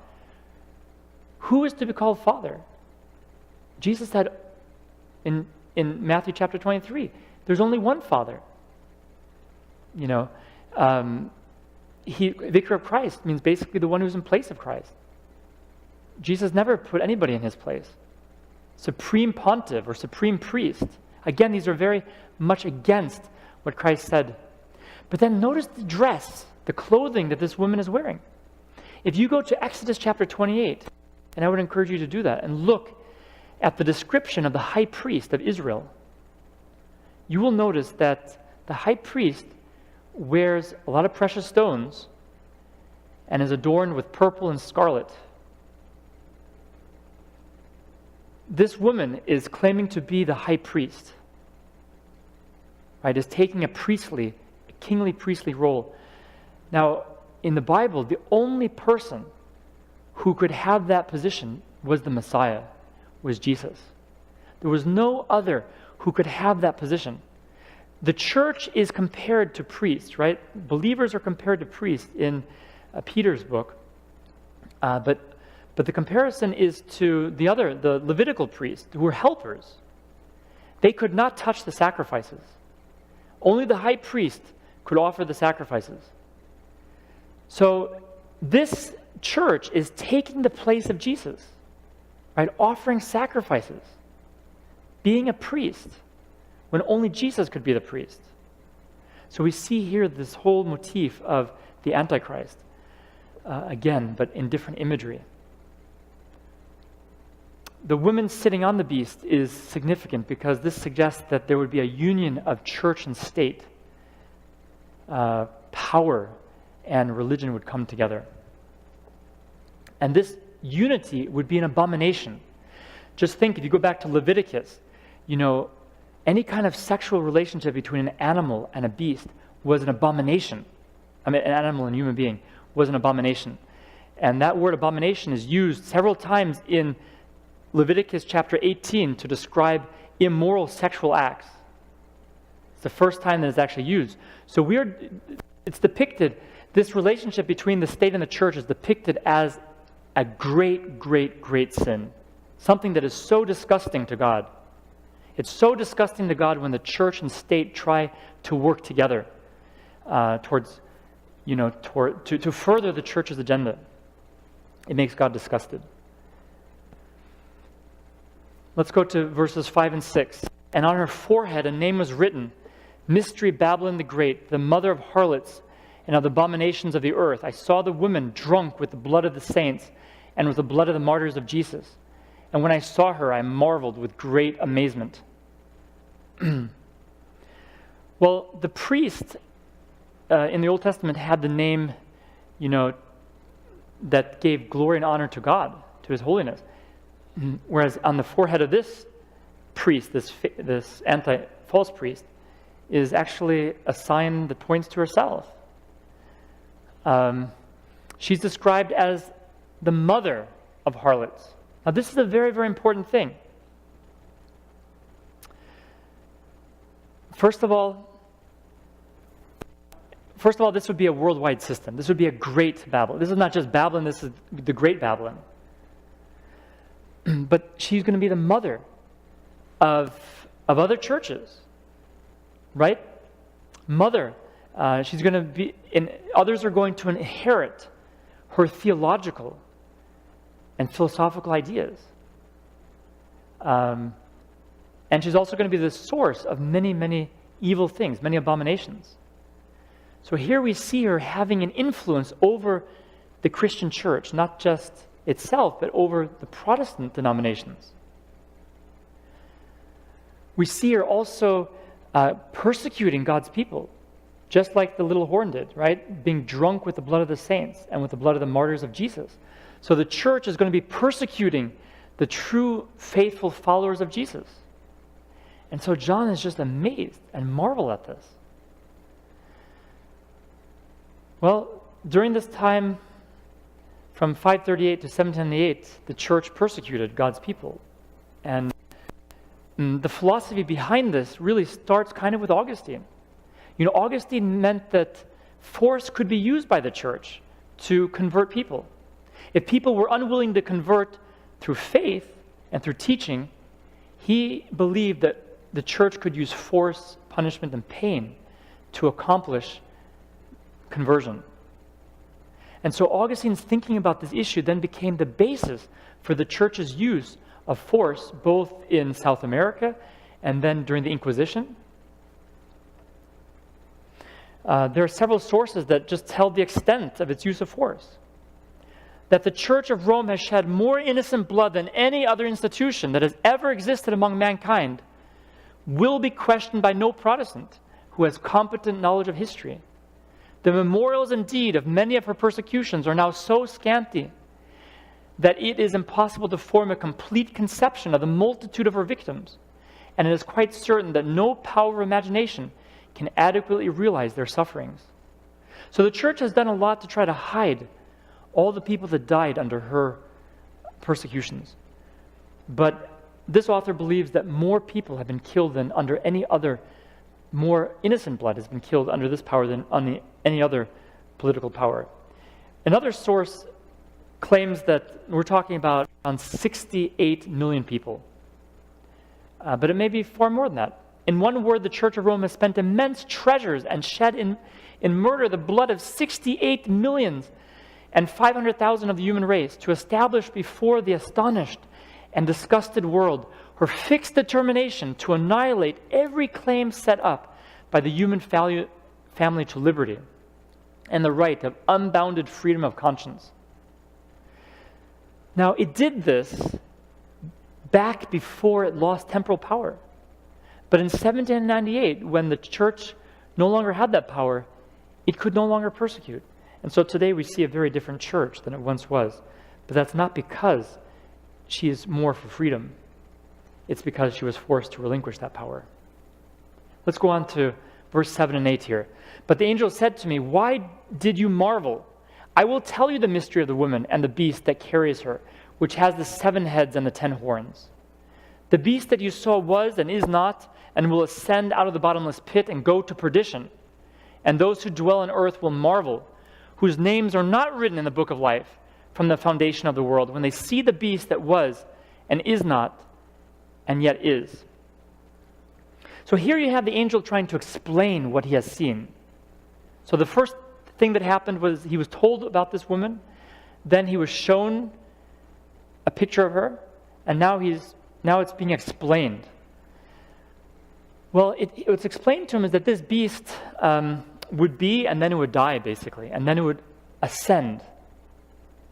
Who is to be called Father? Jesus said in Matthew chapter 23, there's only one Father. Vicar of Christ means basically the one who's in place of Christ. Jesus never put anybody in his place. Supreme Pontiff or Supreme Priest. Again, these are very much against what Christ said. But then notice the dress, the clothing that this woman is wearing. If you go to Exodus chapter 28, and I would encourage you to do that, and look at the description of the high priest of Israel, you will notice that the high priest wears a lot of precious stones and is adorned with purple and scarlet. This woman is claiming to be the high priest, right? Is taking a kingly priestly role. Now, in the Bible, the only person who could have that position was the Messiah, was Jesus. There was no other who could have that position. The church is compared to priests, right? Believers are compared to priests in Peter's book. But the comparison is to the Levitical priests, who were helpers. They could not touch the sacrifices. Only the high priest could offer the sacrifices. So this church is taking the place of Jesus, right? Offering sacrifices, being a priest, when only Jesus could be the priest. So we see here this whole motif of the Antichrist, again, but in different imagery. The woman sitting on the beast is significant because this suggests that there would be a union of church and state. Power and religion would come together. And this unity would be an abomination. Just think, if you go back to Leviticus, any kind of sexual relationship between an animal and a beast was an abomination. An animal and human being was an abomination. And that word abomination is used several times in Leviticus chapter 18 to describe immoral sexual acts. It's the first time that it's actually used. So it's depicted, this relationship between the state and the church is depicted as a great, great, great sin. Something that is so disgusting to God. It's so disgusting to God when the church and state try to work together to further the church's agenda. It makes God disgusted. Let's go to verses 5 and 6. And on her forehead a name was written, Mystery Babylon the Great, the mother of harlots and of the abominations of the earth. I saw the woman drunk with the blood of the saints and with the blood of the martyrs of Jesus. And when I saw her, I marveled with great amazement. Well, the priest in the Old Testament had the name, that gave glory and honor to God, to His holiness. Whereas on the forehead of this priest, this anti-false priest, is actually a sign that points to herself. She's described as the mother of harlots. Now, this is a very, very important thing. First of all, this would be a worldwide system. This would be a great Babylon. This is not just Babylon, this is the great Babylon. But she's going to be the mother of other churches, right? Mother. She's going to be, and others are going to inherit her theological and philosophical ideas. And she's also going to be the source of many, many evil things, many abominations. So here we see her having an influence over the Christian church, not just itself, but over the Protestant denominations. We see her also persecuting God's people, just like the little horn did, right? Being drunk with the blood of the saints and with the blood of the martyrs of Jesus. So the church is going to be persecuting the true faithful followers of Jesus. And so John is just amazed and marveled at this. Well, during this time, from 538 to 798, the church persecuted God's people. And the philosophy behind this really starts kind of with Augustine. Augustine meant that force could be used by the church to convert people. If people were unwilling to convert through faith and through teaching, he believed that the church could use force, punishment, and pain to accomplish conversion. And so Augustine's thinking about this issue then became the basis for the church's use of force, both in South America and then during the Inquisition. There are several sources that just tell the extent of its use of force. That the Church of Rome has shed more innocent blood than any other institution that has ever existed among mankind will be questioned by no Protestant who has competent knowledge of history. The memorials indeed of many of her persecutions are now so scanty that it is impossible to form a complete conception of the multitude of her victims, and it is quite certain that no power of imagination can adequately realize their sufferings. So the church has done a lot to try to hide all the people that died under her persecutions. But this author believes that more people have been killed than under any other, more innocent blood has been killed under this power than on any other political power. Another source claims that we're talking about around 68 million people. But it may be far more than that. In one word, the Church of Rome has spent immense treasures and shed in murder the blood of 68 millions and 500,000 of the human race to establish before the astonished and disgusted world her fixed determination to annihilate every claim set up by the human family to liberty and the right of unbounded freedom of conscience. Now, it did this back before it lost temporal power. But in 1798, when the church no longer had that power, it could no longer persecute. And so today we see a very different church than it once was. But that's not because she is more for freedom. It's because she was forced to relinquish that power. Let's go on to verse 7 and 8 here. But the angel said to me, "Why did you marvel? I will tell you the mystery of the woman and the beast that carries her, which has the 7 heads and the 10 horns. The beast that you saw was and is not, and will ascend out of the bottomless pit and go to perdition. And those who dwell on earth will marvel, whose names are not written in the book of life from the foundation of the world, when they see the beast that was and is not, and yet is." So here you have the angel trying to explain what he has seen. So the first thing that happened was he was told about this woman, then he was shown a picture of her, and now it's being explained. Well, what's explained to him is that this beast would be, and then it would die, basically, and then it would ascend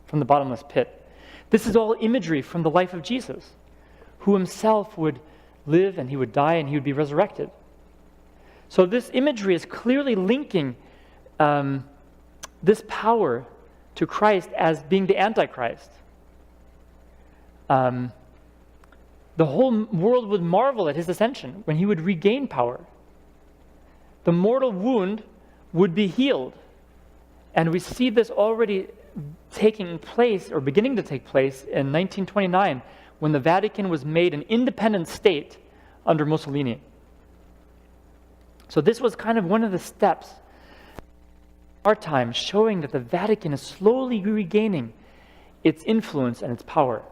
from the bottomless pit. This is all imagery from the life of Jesus, who himself would live, and he would die, and he would be resurrected. So this imagery is clearly linking this power to Christ as being the Antichrist. The whole world would marvel at his ascension when he would regain power. The mortal wound would be healed. And we see this already taking place, or beginning to take place, in 1929, when the Vatican was made an independent state under Mussolini. So this was kind of one of the steps in our time, showing that the Vatican is slowly regaining its influence and its power.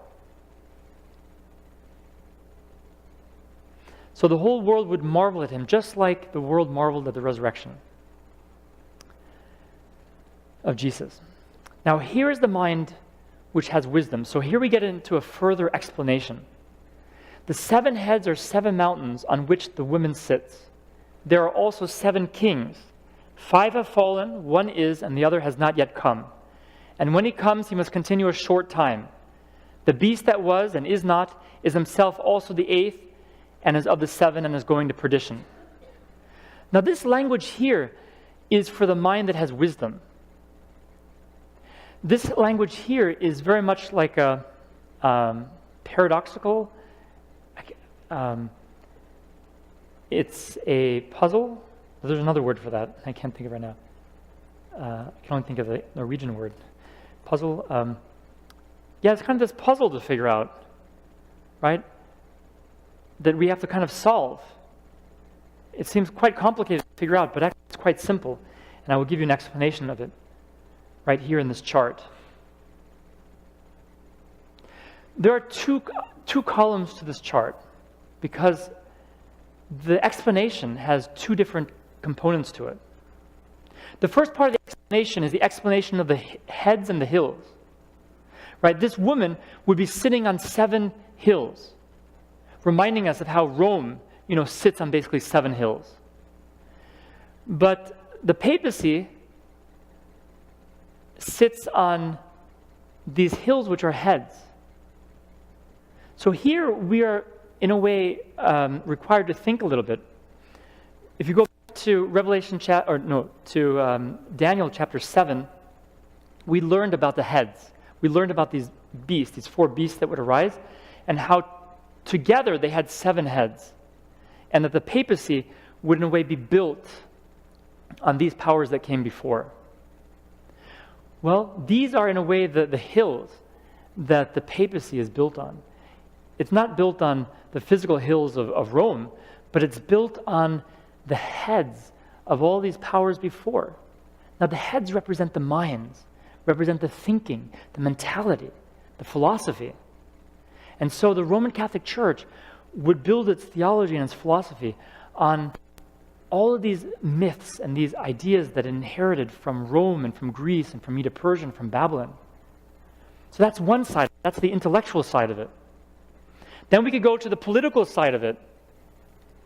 So the whole world would marvel at him, just like the world marveled at the resurrection of Jesus. Now here is the mind which has wisdom. So here we get into a further explanation. The 7 heads are 7 mountains on which the woman sits. There are also 7 kings. 5 have fallen, 1 is, and the other has not yet come. And when he comes, he must continue a short time. The beast that was and is not is himself also the 8th, and is of the 7, and is going to perdition. Now this language here is for the mind that has wisdom. This language here is very much like a paradoxical. It's a puzzle. There's another word for that. I can't think of it right now. I can only think of the Norwegian word. Puzzle. Yeah, it's kind of this puzzle to figure out, right? That we have to kind of solve. It seems quite complicated to figure out, but actually it's quite simple. And I will give you an explanation of it right here in this chart. There are two columns to this chart because the explanation has 2 different components to it. The first part of the explanation is the explanation of the heads and the hills. Right? This woman would be sitting on 7 hills, reminding us of how Rome, sits on basically 7 hills. But the papacy sits on these hills which are heads. So here we are, in a way, required to think a little bit. If you go back to Daniel chapter 7, we learned about the heads. We learned about these beasts, these 4 beasts that would arise, and how together they had 7 heads, and that the papacy would in a way be built on these powers that came before. Well, these are in a way the hills that the papacy is built on. It's not built on the physical hills of Rome, but it's built on the heads of all these powers before. Now, the heads represent the minds, represent the thinking, the mentality, the philosophy. And so the Roman Catholic Church would build its theology and its philosophy on all of these myths and these ideas that inherited from Rome and from Greece and from Medo-Persia and from Babylon. So that's one side. That's the intellectual side of it. Then we could go to the political side of it.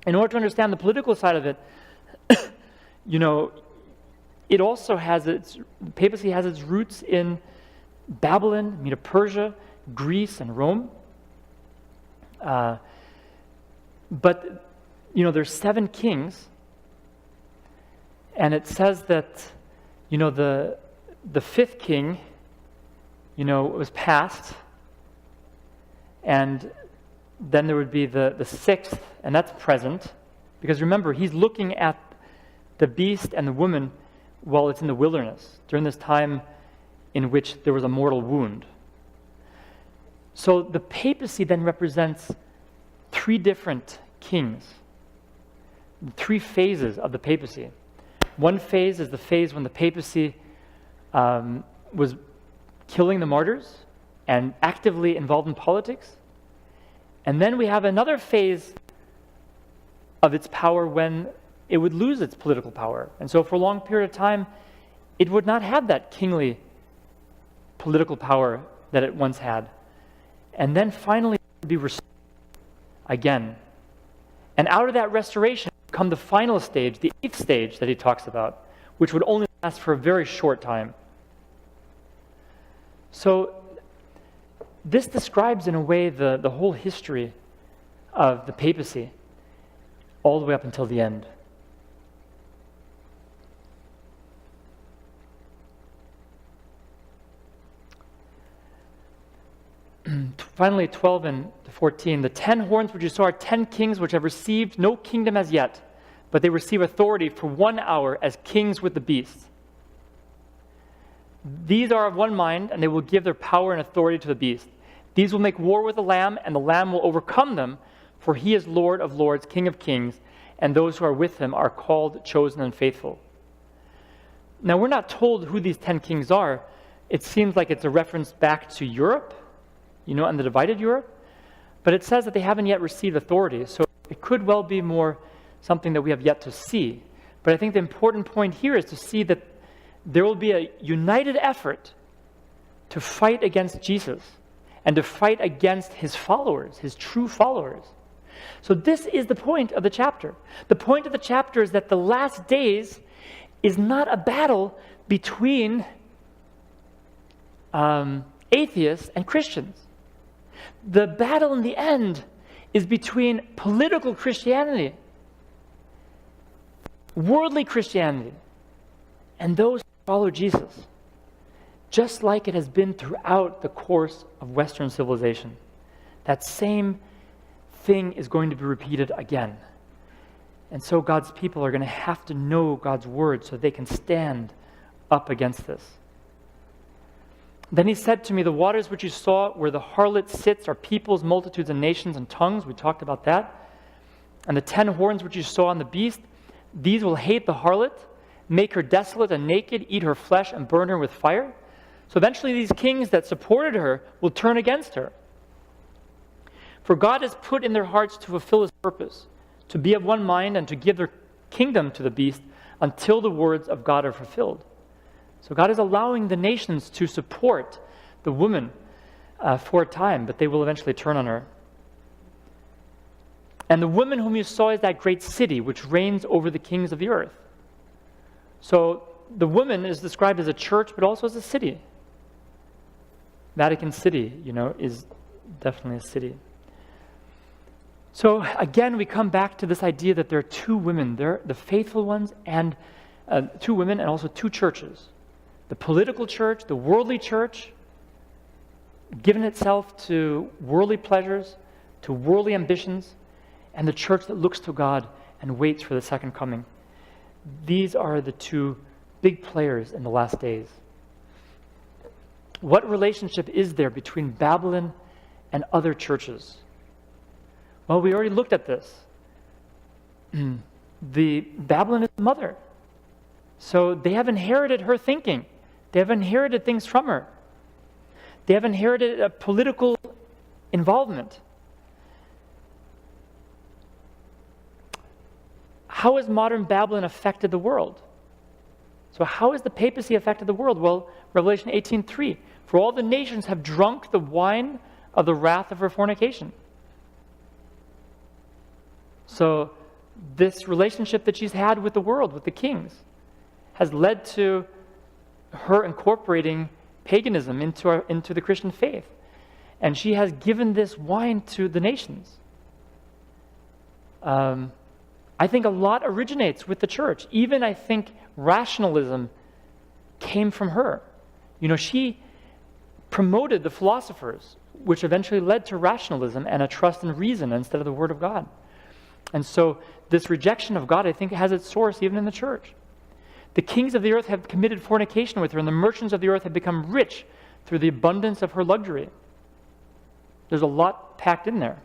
In order to understand the political side of it, it also has the papacy has its roots in Babylon, Medo-Persia, Greece, and Rome. But there's 7 kings, and it says that the 5th king was passed, and then there would be the 6th, and that's present, because remember, he's looking at the beast and the woman while it's in the wilderness, during this time in which there was a mortal wound. So the papacy then represents 3 different kings, 3 phases of the papacy. One phase is the phase when the papacy was killing the martyrs and actively involved in politics. And then we have another phase of its power when it would lose its political power. And so for a long period of time, it would not have that kingly political power that it once had. And then finally it would be restored again. And out of that restoration would come the final stage, the 8th stage that he talks about, which would only last for a very short time. So this describes in a way the whole history of the papacy all the way up until the end. Finally, 12 and 14, the 10 horns which you saw are 10 kings which have received no kingdom as yet, but they receive authority for 1 hour as kings with the beast. These are of one mind, and they will give their power and authority to the beast. These will make war with the Lamb, and the Lamb will overcome them, for he is Lord of lords, King of kings, and those who are with him are called, chosen, and faithful. Now, we're not told who these 10 kings are. It seems like it's a reference back to Europe, and the divided Europe. But it says that they haven't yet received authority, so it could well be more something that we have yet to see. But I think the important point here is to see that there will be a united effort to fight against Jesus and to fight against his followers, his true followers. So this is the point of the chapter. The point of the chapter is that the last days is not a battle between atheists and Christians. The battle in the end is between political Christianity, worldly Christianity, and those who follow Jesus, just like it has been throughout the course of Western civilization. That same thing is going to be repeated again. And so God's people are going to have to know God's word so they can stand up against this. Then he said to me, the waters which you saw where the harlot sits are peoples, multitudes, and nations and tongues. We talked about that. And the 10 horns which you saw on the beast, these will hate the harlot, make her desolate and naked, eat her flesh, and burn her with fire. So eventually these kings that supported her will turn against her. For God has put in their hearts to fulfill his purpose, to be of one mind and to give their kingdom to the beast until the words of God are fulfilled. So God is allowing the nations to support the woman for a time, but they will eventually turn on her. And the woman whom you saw is that great city which reigns over the kings of the earth. So the woman is described as a church, but also as a city. Vatican City, is definitely a city. So again, we come back to this idea that there are two women. There are the faithful ones and two women and also two churches. The political church, the worldly church, given itself to worldly pleasures, to worldly ambitions, and the church that looks to God and waits for the second coming. These are the two big players in the last days. What relationship is there between Babylon and other churches? Well, we already looked at this. The Babylon is the mother. So they have inherited her thinking. They have inherited things from her. They have inherited a political involvement. How has modern Babylon affected the world? So how has the papacy affected the world? Well, Revelation 18:3, for all the nations have drunk the wine of the wrath of her fornication. So this relationship that she's had with the world, with the kings, has led to her incorporating paganism into the Christian faith. And she has given this wine to the nations. I think a lot originates with the church. Even I think rationalism came from her. She promoted the philosophers, which eventually led to rationalism and a trust in reason instead of the Word of God. And so this rejection of God, I think, has its source even in the church. The kings of the earth have committed fornication with her, and the merchants of the earth have become rich through the abundance of her luxury. There's a lot packed in there.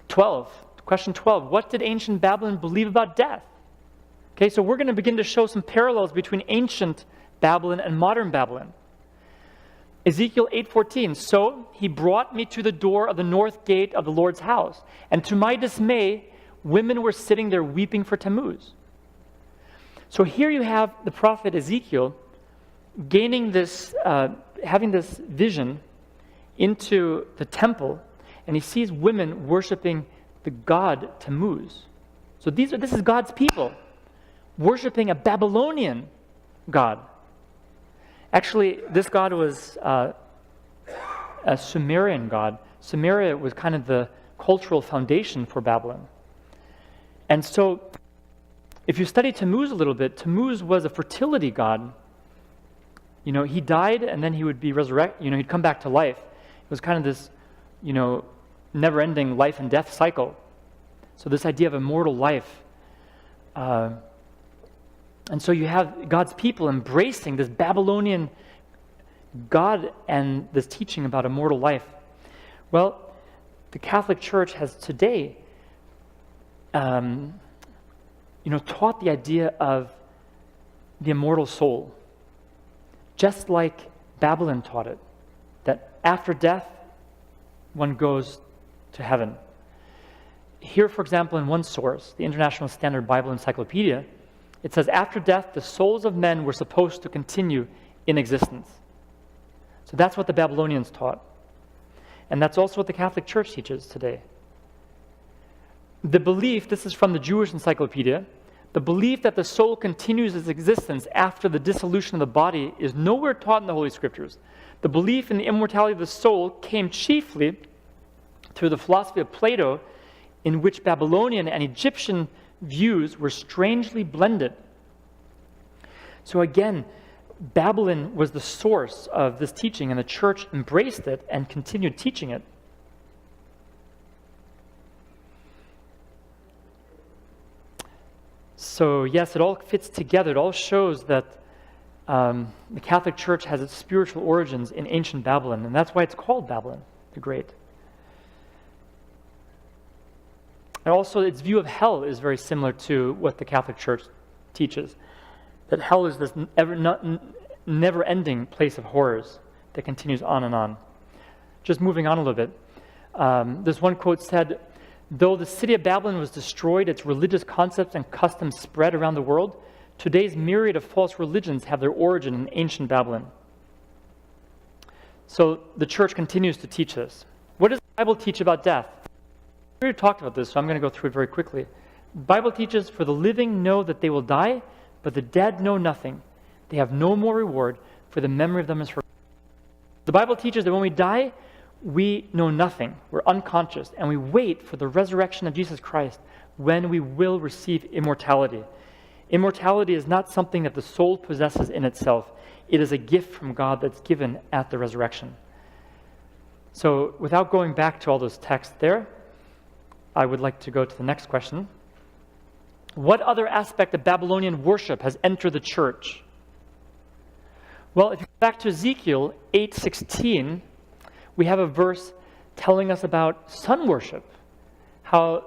12. Question 12. What did ancient Babylon believe about death? Okay, so we're going to begin to show some parallels between ancient Babylon and modern Babylon. Ezekiel 8:14. So he brought me to the door of the north gate of the Lord's house, and to my dismay, women were sitting there weeping for Tammuz. So here you have the prophet Ezekiel gaining this, having this vision into the temple, and he sees women worshiping the god Tammuz. So this is God's people worshiping a Babylonian god. Actually, this god was a Sumerian god. Sumeria was kind of the cultural foundation for Babylon. And so, if you study Tammuz a little bit, Tammuz was a fertility god. He died and then he would be resurrected. He'd come back to life. It was kind of this, never-ending life and death cycle. So this idea of immortal life. And so you have God's people embracing this Babylonian God and this teaching about immortal life. Well, the Catholic Church has today taught the idea of the immortal soul, just like Babylon taught it, that after death, one goes to heaven. Here, for example, in one source, the International Standard Bible Encyclopedia, it says, after death, the souls of men were supposed to continue in existence. So that's what the Babylonians taught. And that's also what the Catholic Church teaches today. The belief, this is from the Jewish Encyclopedia, the belief that the soul continues its existence after the dissolution of the body is nowhere taught in the Holy Scriptures. The belief in the immortality of the soul came chiefly through the philosophy of Plato, in which Babylonian and Egyptian views were strangely blended. So again, Babylon was the source of this teaching, and the church embraced it and continued teaching it. So yes, it all fits together. It all shows that the Catholic Church has its spiritual origins in ancient Babylon, and that's why it's called Babylon the Great. And also, its view of hell is very similar to what the Catholic Church teaches, that hell is this never-ending place of horrors that continues on and on. Just moving on a little bit. This one quote said, though the city of Babylon was destroyed, its religious concepts and customs spread around the world, today's myriad of false religions have their origin in ancient Babylon. So the church continues to teach this. What does the Bible teach about death? We already talked about this, so I'm going to go through it very quickly. The Bible teaches, for the living know that they will die, but the dead know nothing. They have no more reward, for the memory of them is forgotten. The Bible teaches that when we die, we know nothing. We're unconscious, and we wait for the resurrection of Jesus Christ when we will receive immortality. Immortality is not something that the soul possesses in itself. It is a gift from God that's given at the resurrection. So without going back to all those texts there, I would like to go to the next question. What other aspect of Babylonian worship has entered the church? Well, if you go back to Ezekiel 8:16, we have a verse telling us about sun worship. How,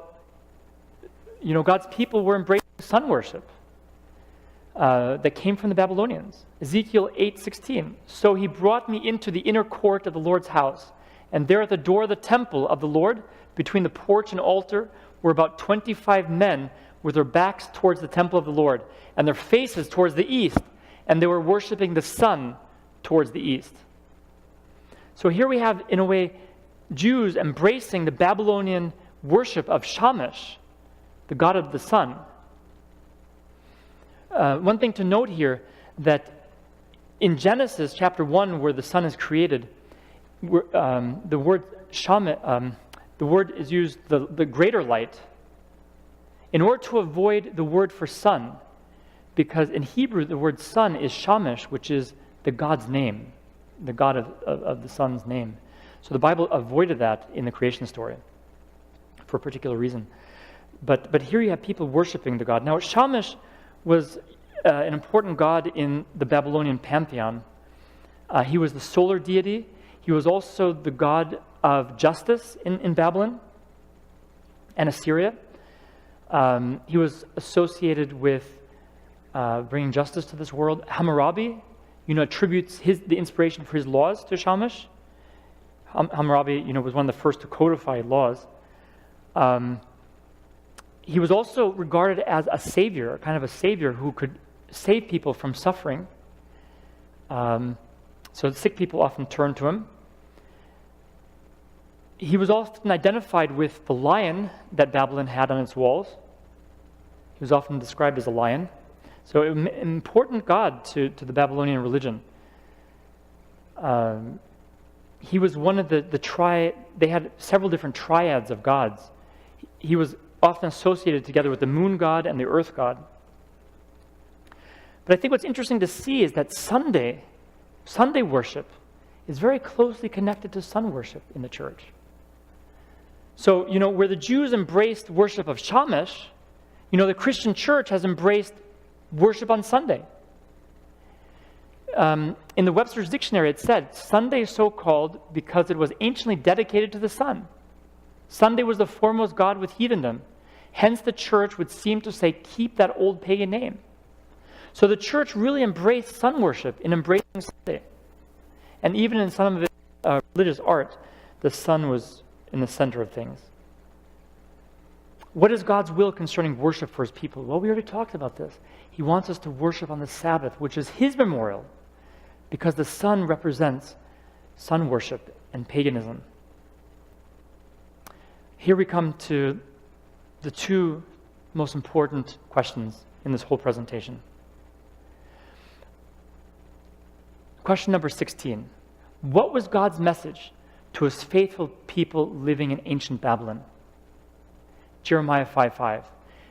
God's people were embracing sun worship that came from the Babylonians. Ezekiel 8:16. So he brought me into the inner court of the Lord's house, and there at the door of the temple of the Lord, between the porch and altar, were about 25 men with their backs towards the temple of the Lord, and their faces towards the east, and they were worshiping the sun towards the east. So here we have, in a way, Jews embracing the Babylonian worship of Shamash, the god of the sun. One thing to note here, that in Genesis chapter 1, where the sun is created, the word Shamash, the word is used, the greater light, in order to avoid the word for sun, because in Hebrew the word sun is Shamash, which is the God's name, the God of the sun's name. So the Bible avoided that in the creation story for a particular reason. But here you have people worshiping the god. Now Shamash was an important god in the Babylonian pantheon. He was the solar deity. He was also the god of justice in Babylon and Assyria. He was associated with bringing justice to this world. Hammurabi, attributes the inspiration for his laws to Shamash. Hammurabi, was one of the first to codify laws. He was also regarded as a savior, kind of a savior who could save people from suffering. So sick people often turned to him. He was often identified with the lion that Babylon had on its walls. He was often described as a lion. So an important god to the Babylonian religion. He was one of they had several different triads of gods. He was often associated together with the moon god and the earth god. But I think what's interesting to see is that Sunday worship is very closely connected to sun worship in the church. So, where the Jews embraced worship of Shamash, the Christian church has embraced worship on Sunday. In the Webster's Dictionary, it said, Sunday is so called because it was anciently dedicated to the sun. Sunday was the foremost god with heathendom. Hence, the church would seem to say, keep that old pagan name. So the church really embraced sun worship in embracing Sunday. And even in some of its religious art, the sun was in the center of things. What is God's will concerning worship for his people? Well, we already talked about this. He wants us to worship on the Sabbath, which is his memorial, because the sun represents sun worship and paganism. Here we come to the two most important questions in this whole presentation. Question number 16. What was God's message to his faithful people living in ancient Babylon? Jeremiah 5:5.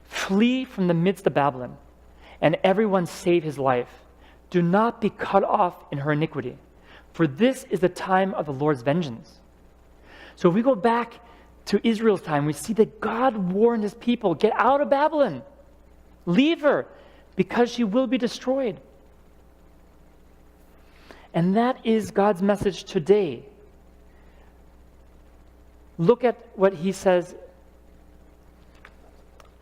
Flee from the midst of Babylon, and everyone save his life. Do not be cut off in her iniquity, for this is the time of the Lord's vengeance. So if we go back to Israel's time, we see that God warned his people, get out of Babylon. Leave her, because she will be destroyed. And that is God's message today. Look at what he says.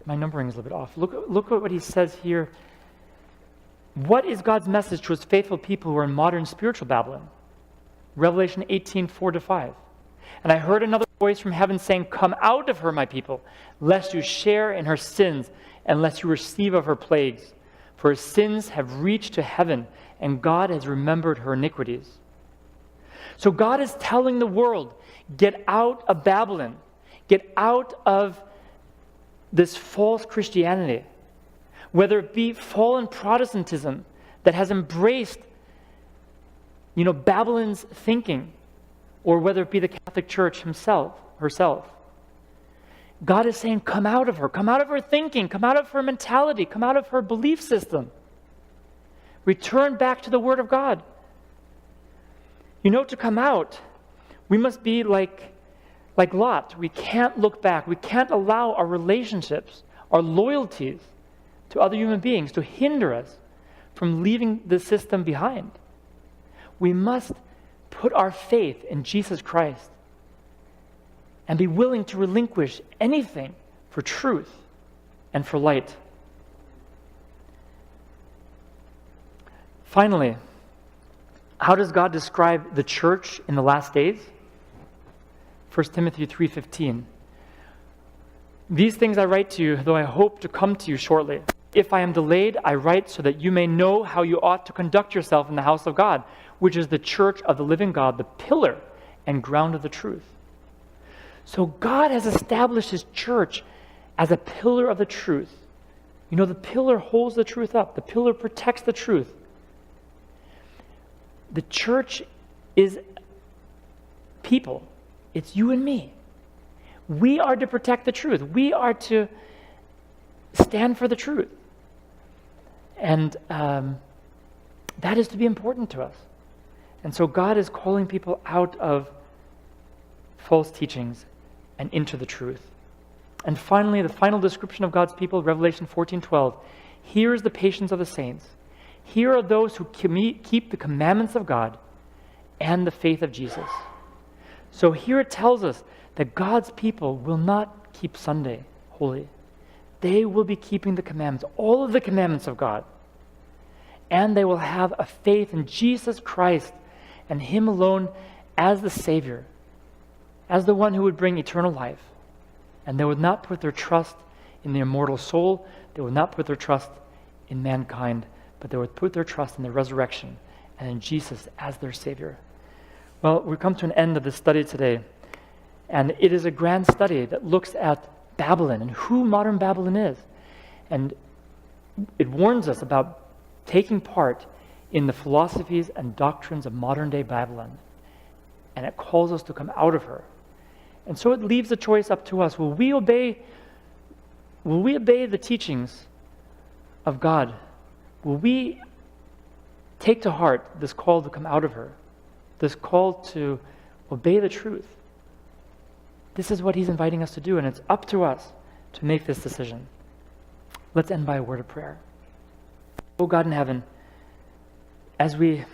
My numbering is a little bit off. Look at what he says here. What is God's message to his faithful people who are in modern spiritual Babylon? Revelation 18:4-5. And I heard another voice from heaven saying, come out of her, my people, lest you share in her sins, and lest you receive of her plagues. For her sins have reached to heaven, and God has remembered her iniquities. So God is telling the world, get out of Babylon. Get out of this false Christianity. Whether it be fallen Protestantism that has embraced, Babylon's thinking, or whether it be the Catholic Church herself. God is saying, come out of her thinking, come out of her mentality, come out of her belief system. Return back to the Word of God. To come out, we must be like Lot. We can't look back. We can't allow our relationships, our loyalties to other human beings to hinder us from leaving the system behind. We must put our faith in Jesus Christ and be willing to relinquish anything for truth and for light. Finally, how does God describe the church in the last days? 1 Timothy 3:15. These things I write to you, though I hope to come to you shortly. If I am delayed, I write so that you may know how you ought to conduct yourself in the house of God, which is the church of the living God, the pillar and ground of the truth. So God has established His church as a pillar of the truth. The pillar holds the truth up. The pillar protects the truth. The church is people. It's you and me. We are to protect the truth. We are to stand for the truth. And that is to be important to us. And so God is calling people out of false teachings and into the truth. And finally, the final description of God's people, Revelation 14:12. Here is the patience of the saints. Here are those who keep the commandments of God and the faith of Jesus. So here it tells us that God's people will not keep Sunday holy. They will be keeping the commandments, all of the commandments of God. And they will have a faith in Jesus Christ and Him alone as the Savior, as the one who would bring eternal life. And they would not put their trust in the immortal soul. They would not put their trust in mankind, but they would put their trust in the resurrection and in Jesus as their Savior. Well, we've come to an end of this study today. And it is a grand study that looks at Babylon and who modern Babylon is. And it warns us about taking part in the philosophies and doctrines of modern-day Babylon. And it calls us to come out of her. And so it leaves the choice up to us. Will we obey the teachings of God? Will we take to heart this call to come out of her? This call to obey the truth? This is what He's inviting us to do, and it's up to us to make this decision. Let's end by a word of prayer. Oh God in heaven, as we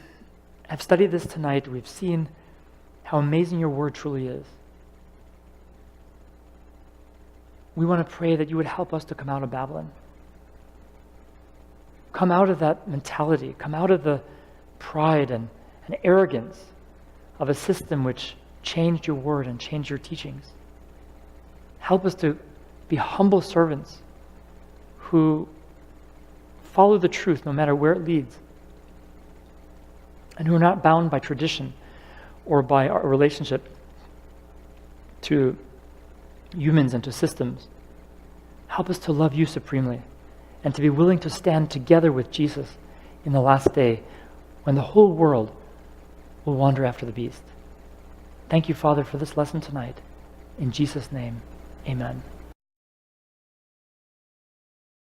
have studied this tonight, we've seen how amazing your word truly is. We want to pray that you would help us to come out of Babylon. Come out of that mentality. Come out of the pride and arrogance of a system which changed your word and changed your teachings. Help us to be humble servants who follow the truth no matter where it leads, and who are not bound by tradition or by our relationship to humans and to systems. Help us to love you supremely and to be willing to stand together with Jesus in the last day when the whole world will wander after the beast. Thank you, Father, for this lesson tonight. In Jesus' name, amen.